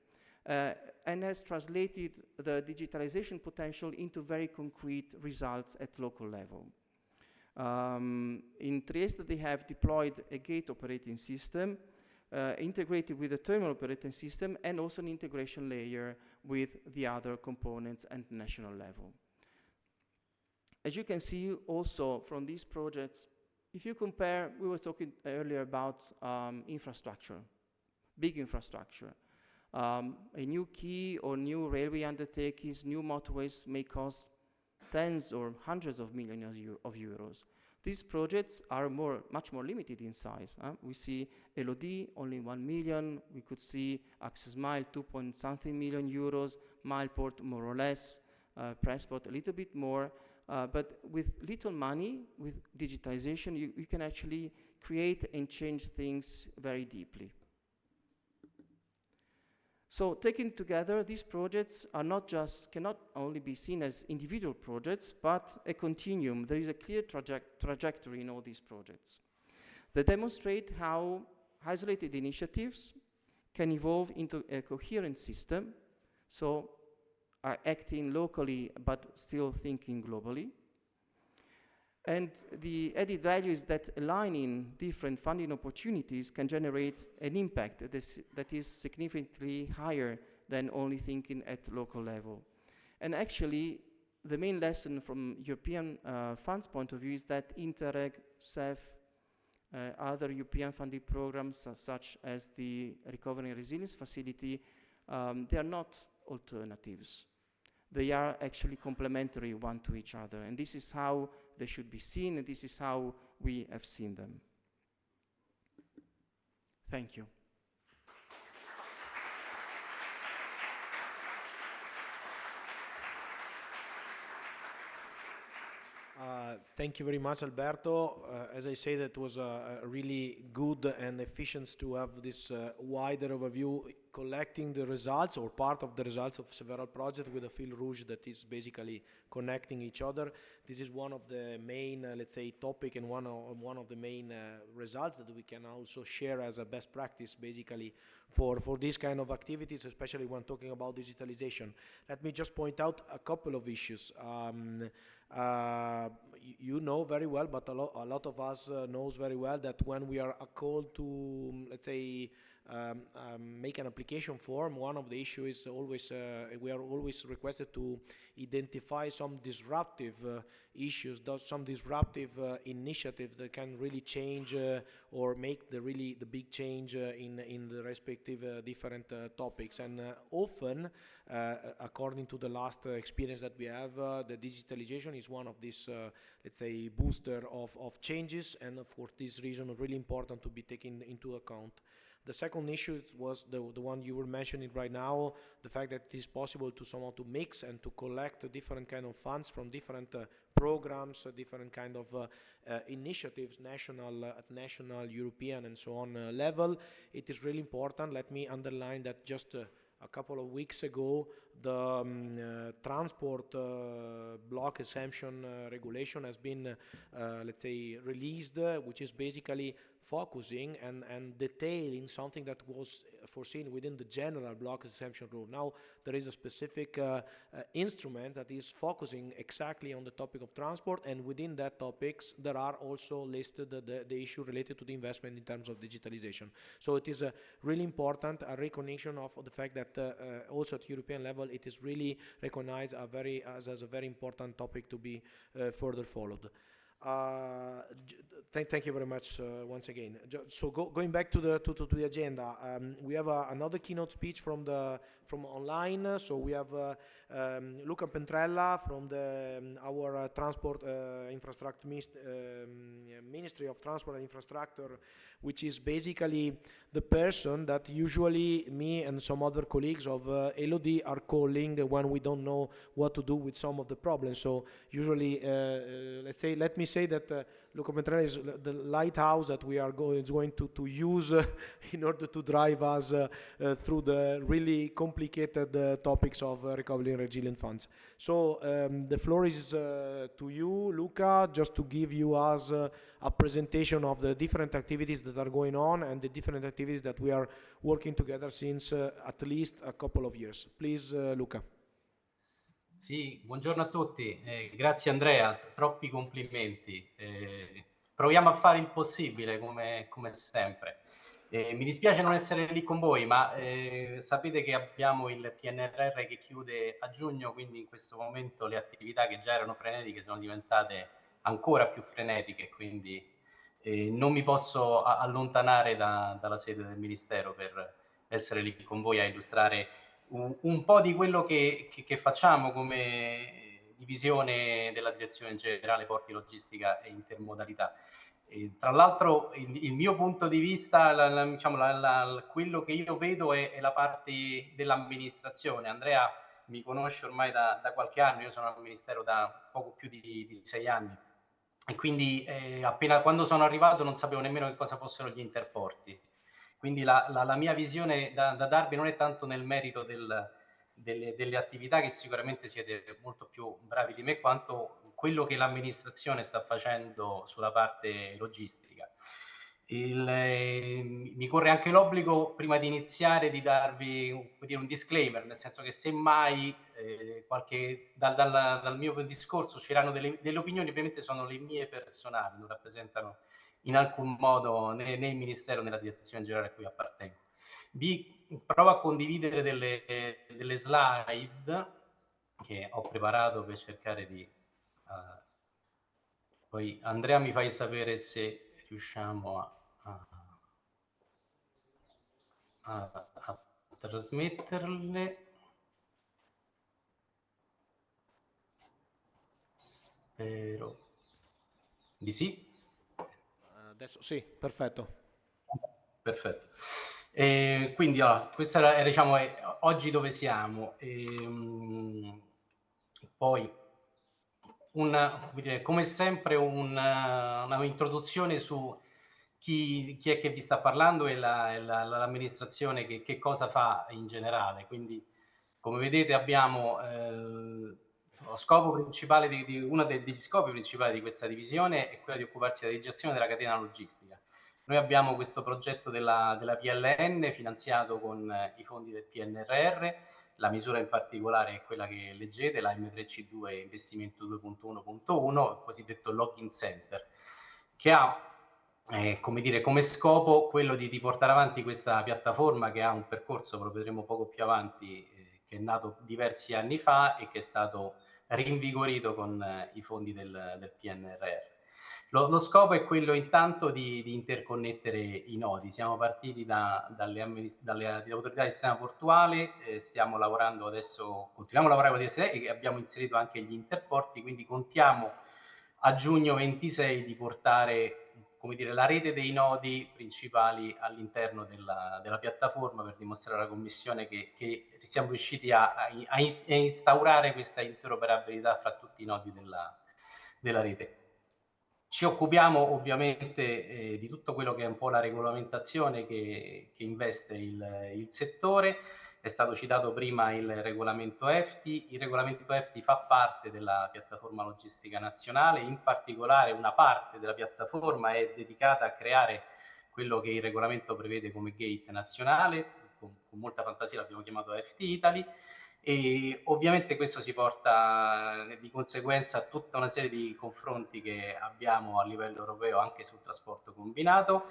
and has translated the digitalization potential into very concrete results at local level. In Trieste, they have deployed a gate operating system integrated with a terminal operating system, and also an integration layer with the other components at national level. As you can see also from these projects, if you compare, we were talking earlier about infrastructure, big infrastructure. A new quay or new railway undertakings, new motorways may cost tens or hundreds of millions of euros. These projects are much more limited in size. We see ELODIE only 1 million. We could see ACCESSMILE 2-point-something million euros, MILEPORT more or less, PRESPORT a little bit more. But with little money, with digitization, you can actually create and change things very deeply. So taken together, these projects are cannot only be seen as individual projects, but a continuum. There is a clear trajectory in all these projects. They demonstrate how isolated initiatives can evolve into a coherent system, so are acting locally but still thinking globally. And the added value is that aligning different funding opportunities can generate an impact that is significantly higher than only thinking at local level. And actually, the main lesson from European funds point of view is that Interreg, CEF, other European funding programs such as the Recovery and Resilience Facility, they are not alternatives. They are actually complementary one to each other, and this is how they should be seen, and this is how we have seen them. Thank you. Thank you very much, Alberto. As I said, it was really good and efficient to have this wider overview, collecting the results or part of the results of several projects with a fil rouge that is basically connecting each other. This is one of the main, let's say, topic and one of the main results that we can also share as a best practice, basically, for this kind of activities, especially when talking about digitalization. Let me just point out a couple of issues. You know very well, but a lot of us knows very well that when we are called to, let's say, make an application form, one of the issues is always, we are always requested to identify some disruptive issues, some disruptive initiatives that can really change or make the big change in the respective different topics. And often, according to the last experience that we have, the digitalization is one of these, let's say, booster of changes, and for this reason, really important to be taken into account. The second issue was the one you were mentioning right now, the fact that it is possible to somehow to mix and to collect different kind of funds from different programs, different kind of initiatives, national, European, and so on level. It is really important. Let me underline that just a couple of weeks ago, the transport block exemption regulation has been, let's say, released, which is basically focusing and detailing something that was foreseen within the general block exemption rule. Now there is a specific instrument that is focusing exactly on the topic of transport, and within that topics there are also listed the issue related to the investment in terms of digitalization. So it is really important, a recognition of the fact that also at European level it is really recognized as a very important topic to be further followed. Thank you very much once again. So going back to the agenda, we have another keynote speech from online. So we have Luca Pentrella from our transport infrastructure Ministry of Transport and Infrastructure, which is basically the person that usually me and some other colleagues of ELODIE are calling when we don't know what to do with some of the problems. So usually, let me say that Luca Pentrella is the lighthouse that we are going to use in order to drive us through the really complicated topics of recovery and resilience funds. So the floor is to you, Luca, just to give us a presentation of the different activities that are going on and the different activities that we are working together since at least a couple of years. Please, Luca. Sì, buongiorno a tutti, grazie Andrea, troppi complimenti. Proviamo a fare il possibile come sempre. Mi dispiace non essere lì con voi, ma sapete che abbiamo il PNRR che chiude a giugno, quindi in questo momento le attività che già erano frenetiche sono diventate ancora più frenetiche, quindi non mi posso allontanare dalla sede del Ministero per essere lì con voi a illustrare un po' di quello che facciamo come divisione della direzione generale porti, logistica e intermodalità. Tra l'altro il mio punto di vista, quello che io vedo è la parte dell'amministrazione. Andrea mi conosce ormai da qualche anno, io sono al Ministero da poco più di 6 anni e quindi appena quando sono arrivato non sapevo nemmeno che cosa fossero gli interporti. Quindi la mia visione da darvi non è tanto nel merito delle attività, che sicuramente siete molto più bravi di me, quanto quello che l'amministrazione sta facendo sulla parte logistica. Mi corre anche l'obbligo, prima di iniziare, di darvi un disclaimer, nel senso che semmai dal mio discorso usciranno delle opinioni, ovviamente sono le mie personali, non rappresentano in alcun modo né il Ministero né la direzione generale a cui appartengo. Vi provo a condividere delle slide che ho preparato per cercare di... poi Andrea mi fai sapere se riusciamo a trasmetterle. Spero di sì. Adesso sì, perfetto. Perfetto. Quindi questa era, diciamo, oggi dove siamo. Poi come sempre una introduzione su chi è che vi sta parlando e l'amministrazione che cosa fa in generale. Quindi come vedete abbiamo lo scopo principale uno degli scopi principali di questa divisione è quello di occuparsi della gestione della catena logistica. Noi abbiamo questo progetto della PLN finanziato con i fondi del PNRR, la misura in particolare è quella che leggete, la M3C2 investimento 2.1.1, il cosiddetto login center, che ha come scopo quello di portare avanti questa piattaforma che ha un percorso, lo vedremo poco più avanti, che è nato diversi anni fa e che è stato rinvigorito con i fondi del PNRR. Lo scopo è quello intanto di interconnettere i nodi. Siamo partiti dalle autorità del sistema portuale, stiamo lavorando adesso, continuiamo a lavorare con il DSE e abbiamo inserito anche gli interporti, quindi contiamo a giugno 26 di portare la rete dei nodi principali all'interno della piattaforma per dimostrare alla Commissione che siamo riusciti a instaurare questa interoperabilità fra tutti i nodi della rete. Ci occupiamo ovviamente di tutto quello che è un po' la regolamentazione che investe il settore. È stato citato prima il regolamento EFTI. Il regolamento EFTI fa parte della piattaforma logistica nazionale, in particolare una parte della piattaforma è dedicata a creare quello che il regolamento prevede come gate nazionale, con molta fantasia l'abbiamo chiamato EFTI Italy, e ovviamente questo si porta di conseguenza a tutta una serie di confronti che abbiamo a livello europeo anche sul trasporto combinato.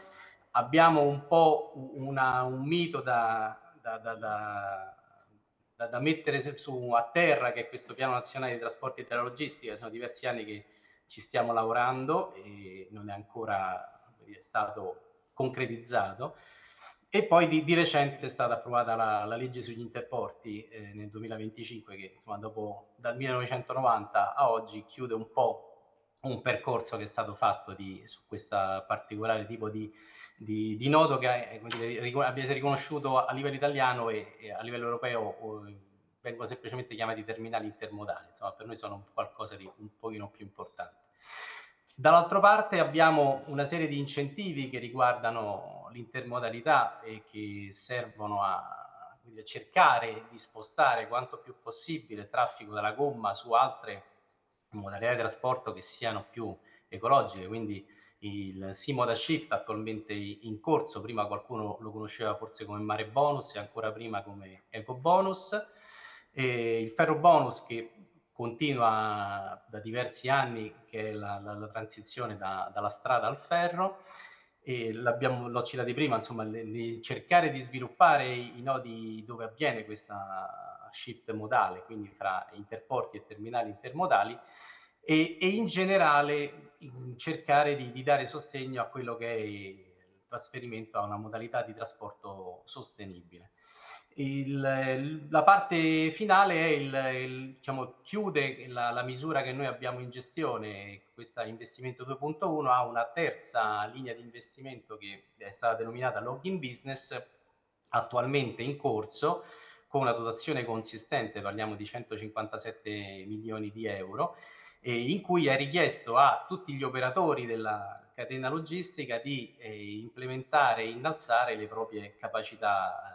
Abbiamo un po' un mito da mettere a terra, che è questo piano nazionale di trasporti e della logistica. Sono diversi anni che ci stiamo lavorando e non è ancora stato concretizzato. E poi di recente è stata approvata la legge sugli interporti nel 2025 che insomma dal 1990 a oggi chiude un po' un percorso che è stato fatto su questo particolare tipo di nodo che avete riconosciuto a livello italiano e a livello europeo vengono semplicemente chiamati terminali intermodali, insomma per noi sono qualcosa di un pochino più importante. Dall'altra parte abbiamo una serie di incentivi che riguardano l'intermodalità e che servono a cercare di spostare quanto più possibile il traffico dalla gomma su altre modalità di trasporto che siano più ecologiche, quindi il Sea Modal Shift attualmente in corso, prima qualcuno lo conosceva forse come Mare Bonus e ancora prima come Eco Bonus, e il Ferro Bonus che continua da diversi anni, che è la transizione dalla strada al ferro, e l'ho citato prima, insomma, cercare di sviluppare i nodi dove avviene questa shift modale, quindi fra interporti e terminali intermodali, e in generale cercare di dare sostegno a quello che è il trasferimento a una modalità di trasporto sostenibile. La parte finale è diciamo, chiude la misura che noi abbiamo in gestione, questo investimento 2.1 ha una terza linea di investimento che è stata denominata Login Business, attualmente in corso, con una dotazione consistente, parliamo di 157 milioni di euro, in cui è richiesto a tutti gli operatori della catena logistica di implementare e innalzare le proprie capacità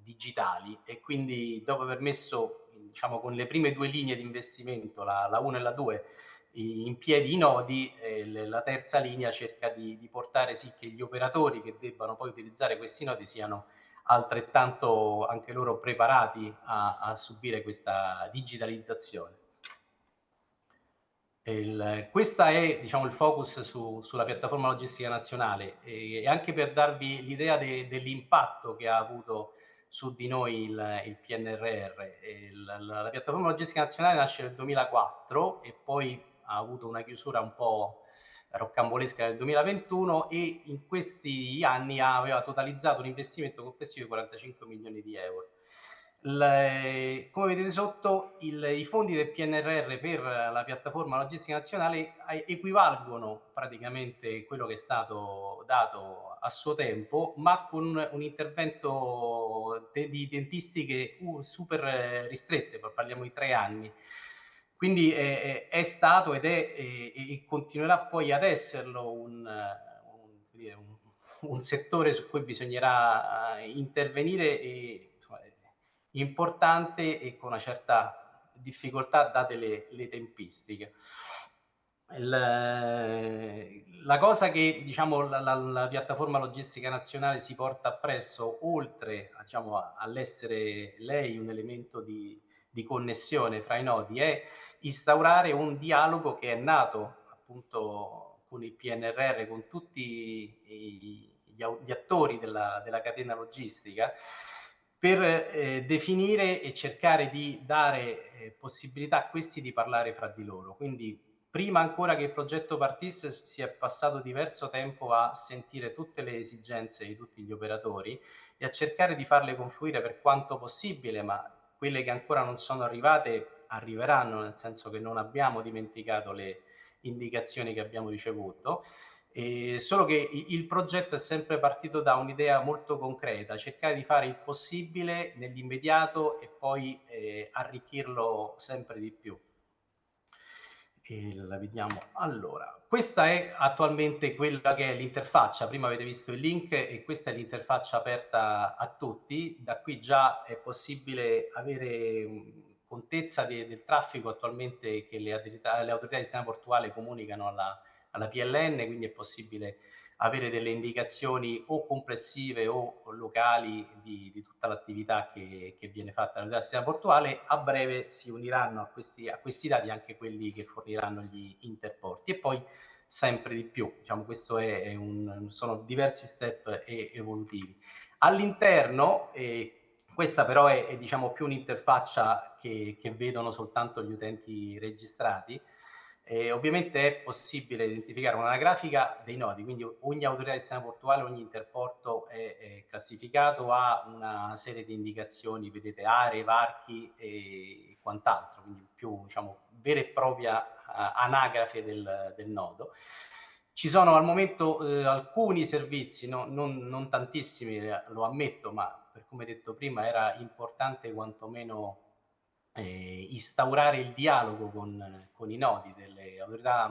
digitali, e quindi dopo aver messo, diciamo, con le prime due linee di investimento, la 1 e la 2, in piedi i nodi, la terza linea cerca di portare sì che gli operatori che debbano poi utilizzare questi nodi siano altrettanto anche loro preparati a subire questa digitalizzazione. Questo è, diciamo, il focus sulla piattaforma logistica nazionale, e anche per darvi l'idea dell'impatto che ha avuto su di noi il PNRR. La piattaforma logistica nazionale nasce nel 2004 e poi ha avuto una chiusura un po' roccambolesca nel 2021, e in questi anni aveva totalizzato un investimento complessivo di 45 milioni di euro. Come vedete sotto, i fondi del PNRR per la piattaforma logistica nazionale equivalgono praticamente quello che è stato dato a suo tempo, ma con un intervento di tempistiche super ristrette, parliamo di 3 anni. Quindi è stato ed è e continuerà poi ad esserlo un settore su cui bisognerà intervenire, importante e con una certa difficoltà date le tempistiche. La cosa che, diciamo, la piattaforma logistica nazionale si porta appresso, oltre, diciamo, all'essere lei un elemento di connessione fra i nodi, è instaurare un dialogo che è nato appunto con il PNRR, con tutti gli attori della catena logistica, per definire e cercare di dare possibilità a questi di parlare fra di loro. Quindi prima ancora che il progetto partisse si è passato diverso tempo a sentire tutte le esigenze di tutti gli operatori e a cercare di farle confluire per quanto possibile, ma quelle che ancora non sono arrivate arriveranno, nel senso che non abbiamo dimenticato le indicazioni che abbiamo ricevuto. Solo che il progetto è sempre partito da un'idea molto concreta, cercare di fare il possibile nell'immediato e poi arricchirlo sempre di più. La vediamo. Allora, questa è attualmente quella che è l'interfaccia. Prima avete visto il link e questa è l'interfaccia aperta a tutti. Da qui già è possibile avere contezza del traffico attualmente che le autorità di sistema portuale comunicano alla PLN, quindi è possibile avere delle indicazioni o complessive o locali di tutta l'attività che viene fatta dall'autorità di sistema portuale. A breve si uniranno a questi dati anche quelli che forniranno gli interporti, e poi sempre di più, diciamo, questo sono diversi step evolutivi. All'interno, questa però è diciamo più un'interfaccia che vedono soltanto gli utenti registrati. Ovviamente è possibile identificare un'anagrafica dei nodi, quindi ogni autorità di sistema portuale, ogni interporto è classificato, ha una serie di indicazioni, vedete aree, varchi e quant'altro, quindi più diciamo vera e propria anagrafe del nodo. Ci sono al momento alcuni servizi, non tantissimi, lo ammetto, ma per come detto prima era importante quantomeno instaurare il dialogo con i nodi delle autorità,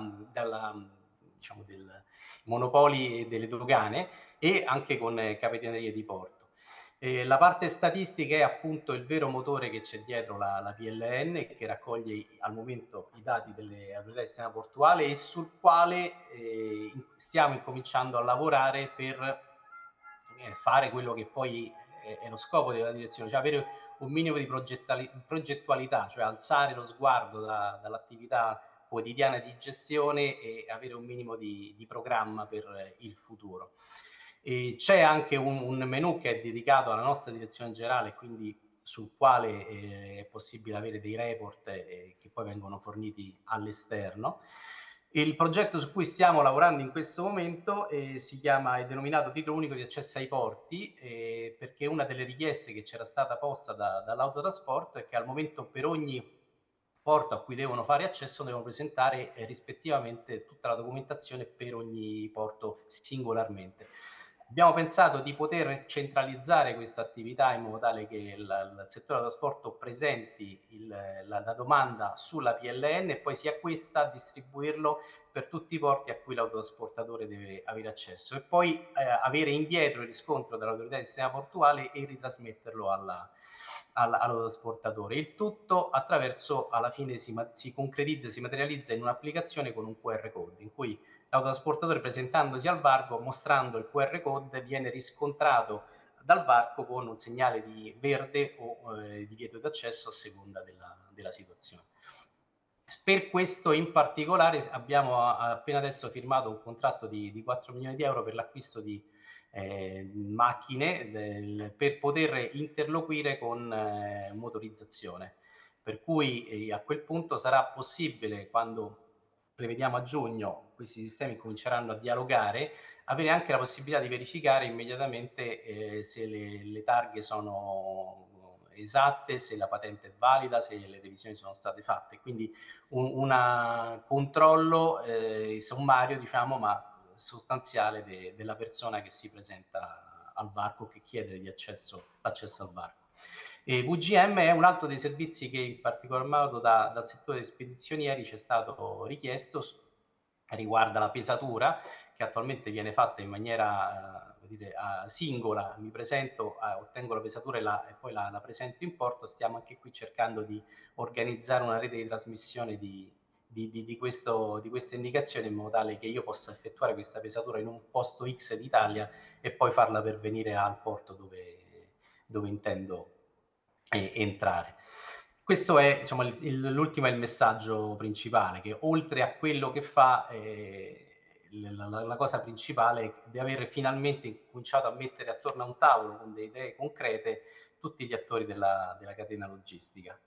diciamo, del monopoli e delle dogane e anche con capitanerie di porto. La parte statistica è appunto il vero motore che c'è dietro la PLN, che raccoglie al momento i dati delle autorità di sistema portuale e sul quale stiamo incominciando a lavorare per fare quello che poi è lo scopo della direzione, cioè avere un minimo di progettualità, cioè alzare lo sguardo dall'attività quotidiana di gestione e avere un minimo di programma per il futuro. C'è anche un menu che è dedicato alla nostra direzione generale, quindi sul quale è possibile avere dei report che poi vengono forniti all'esterno. Il progetto su cui stiamo lavorando in questo momento è denominato Titolo Unico di Accesso ai Porti, perché una delle richieste che c'era stata posta dall'autotrasporto è che al momento per ogni porto a cui devono fare accesso devono presentare rispettivamente tutta la documentazione per ogni porto singolarmente. Abbiamo pensato di poter centralizzare questa attività in modo tale che il settore del trasporto presenti la domanda sulla PLN e poi sia questa a distribuirlo per tutti i porti a cui l'autotrasportatore deve avere accesso e poi avere indietro il riscontro dall'autorità di sistema portuale e ritrasmetterlo all'autotrasportatore. Il tutto attraverso, alla fine si concretizza, si materializza in un'applicazione con un QR code in cui l'autotrasportatore presentandosi al varco, mostrando il QR code, viene riscontrato dal varco con un segnale di verde o di divieto d'accesso a seconda della situazione. Per questo in particolare abbiamo appena adesso firmato un contratto di 4 milioni di euro per l'acquisto di macchine per poter interloquire con motorizzazione. Per cui a quel punto sarà possibile, quando prevediamo a giugno questi sistemi cominceranno a dialogare, avere anche la possibilità di verificare immediatamente se le targhe sono esatte, se la patente è valida, se le revisioni sono state fatte. Quindi un controllo sommario, diciamo, ma sostanziale della persona che si presenta al varco, che chiede l'accesso al varco. VGM è un altro dei servizi che in particolar modo dal settore spedizionieri ci è stato richiesto, riguarda la pesatura che attualmente viene fatta in maniera singola, mi presento, ottengo la pesatura e poi la presento in porto. Stiamo anche qui cercando di organizzare una rete di trasmissione di queste indicazioni in modo tale che io possa effettuare questa pesatura in un posto X d'Italia e poi farla pervenire al porto dove intendo entrare. Questo è, diciamo, l'ultimo è il messaggio principale, che oltre a quello che fa, la cosa principale è di aver finalmente cominciato a mettere attorno a un tavolo con delle idee concrete tutti gli attori della catena logistica.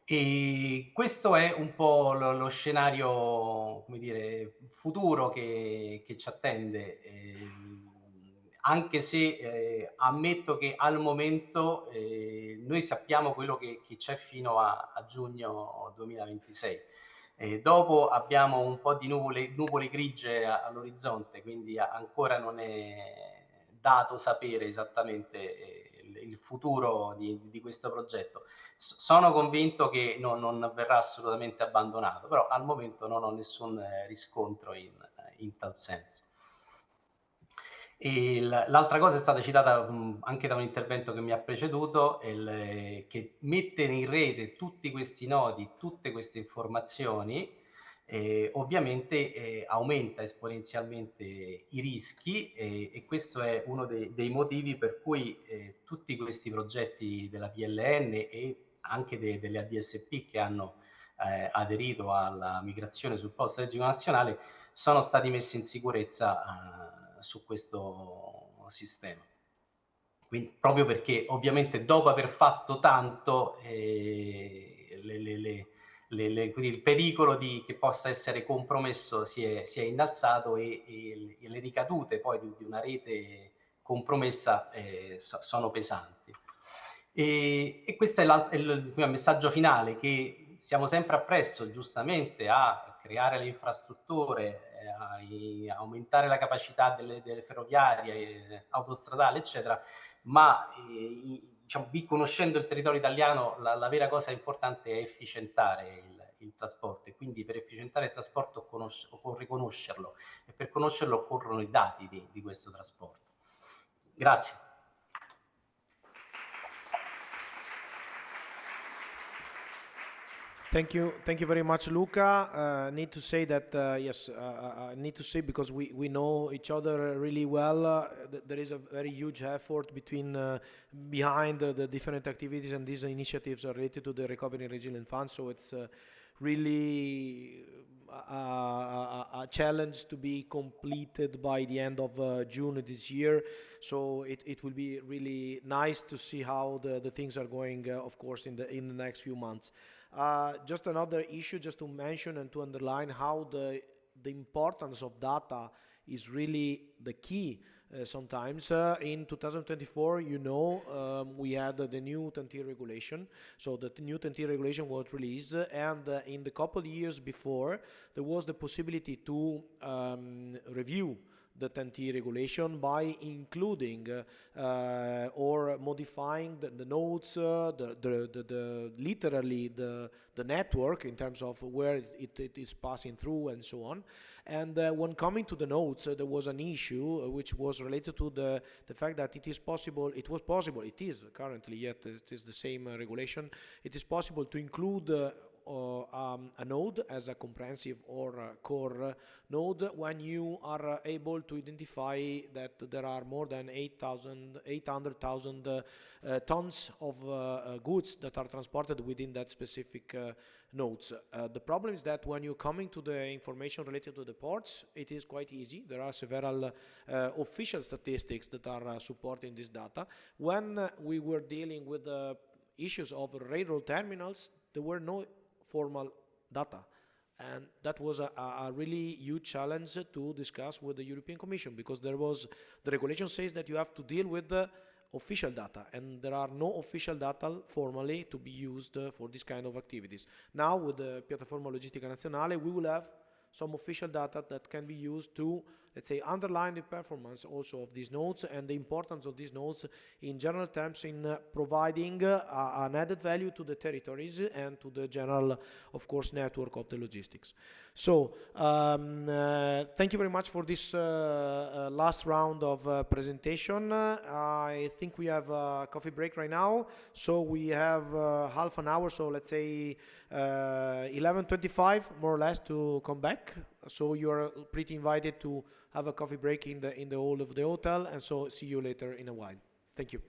E questo è un po' lo scenario, come dire, futuro che ci attende, anche se ammetto che al momento noi sappiamo quello che c'è fino a giugno 2026. Dopo abbiamo un po' di nuvole grigie all'orizzonte, quindi ancora non è dato sapere esattamente il futuro di questo progetto. Sono convinto che non verrà assolutamente abbandonato, però al momento non ho nessun riscontro in tal senso. L'altra cosa è stata citata anche da un intervento che mi ha preceduto, che mettere in rete tutti questi nodi, tutte queste informazioni, ovviamente aumenta esponenzialmente i rischi e questo è uno dei motivi per cui tutti questi progetti della PLN e anche delle ADSP che hanno aderito alla migrazione sul polo strategico nazionale sono stati messi in sicurezza su questo sistema. Quindi, proprio perché ovviamente dopo aver fatto tanto quindi il pericolo che possa essere compromesso si è innalzato e le ricadute poi di una rete compromessa sono pesanti. E questo è il messaggio finale, che siamo sempre appresso giustamente a creare le infrastrutture, a aumentare la capacità delle ferroviarie, autostradali, eccetera, ma diciamo, conoscendo il territorio italiano, la vera cosa importante è efficientare il trasporto, e quindi per efficientare il trasporto occorre conoscerlo, e per conoscerlo occorrono i dati di questo trasporto. Grazie. Thank you very much, Luca. Need to say that yes, I need to say, because we know each other really well. There is a very huge effort behind the different activities, and these initiatives are related to the Recovery and Resilience Fund. So it's really a challenge to be completed by the end of June this year. So it will be really nice to see how the things are going, of course, in the next few months. Just another issue, just to mention and to underline how the importance of data is really the key. Sometimes in 2024, you know, we had the new TEN-T regulation. So the new TEN-T regulation was released, and in the couple of years before, there was the possibility to review the TEN-T regulation by including or modifying the nodes, literally the network in terms of where it is passing through and so on. And when coming to the nodes, there was an issue which was related to the fact that it is possible, it is currently, yet it is the same regulation, it is possible to include a node as a comprehensive or core node when you are able to identify that there are more than 800,000 tons of goods that are transported within that specific nodes. The problem is that when you're coming to the information related to the ports, it is quite easy. There are several official statistics that are supporting this data. When we were dealing with the issues of railroad terminals, there were no formal data, and that was a really huge challenge to discuss with the European Commission, because the regulation says that you have to deal with the official data, and there are no official data formally to be used for this kind of activities. Now with the Piattaforma Logistica Nazionale, we will have some official data that can be used to, let's say, underline the performance also of these nodes and the importance of these nodes in general terms in providing an added value to the territories and to the general, of course, network of the logistics. So thank you very much for this last round of presentation. I think we have a coffee break right now, so we have half an hour, so let's say 11:25 more or less to come back. So you're pretty invited to have a coffee break in the hall of the hotel, and so see you later in a while. Thank you.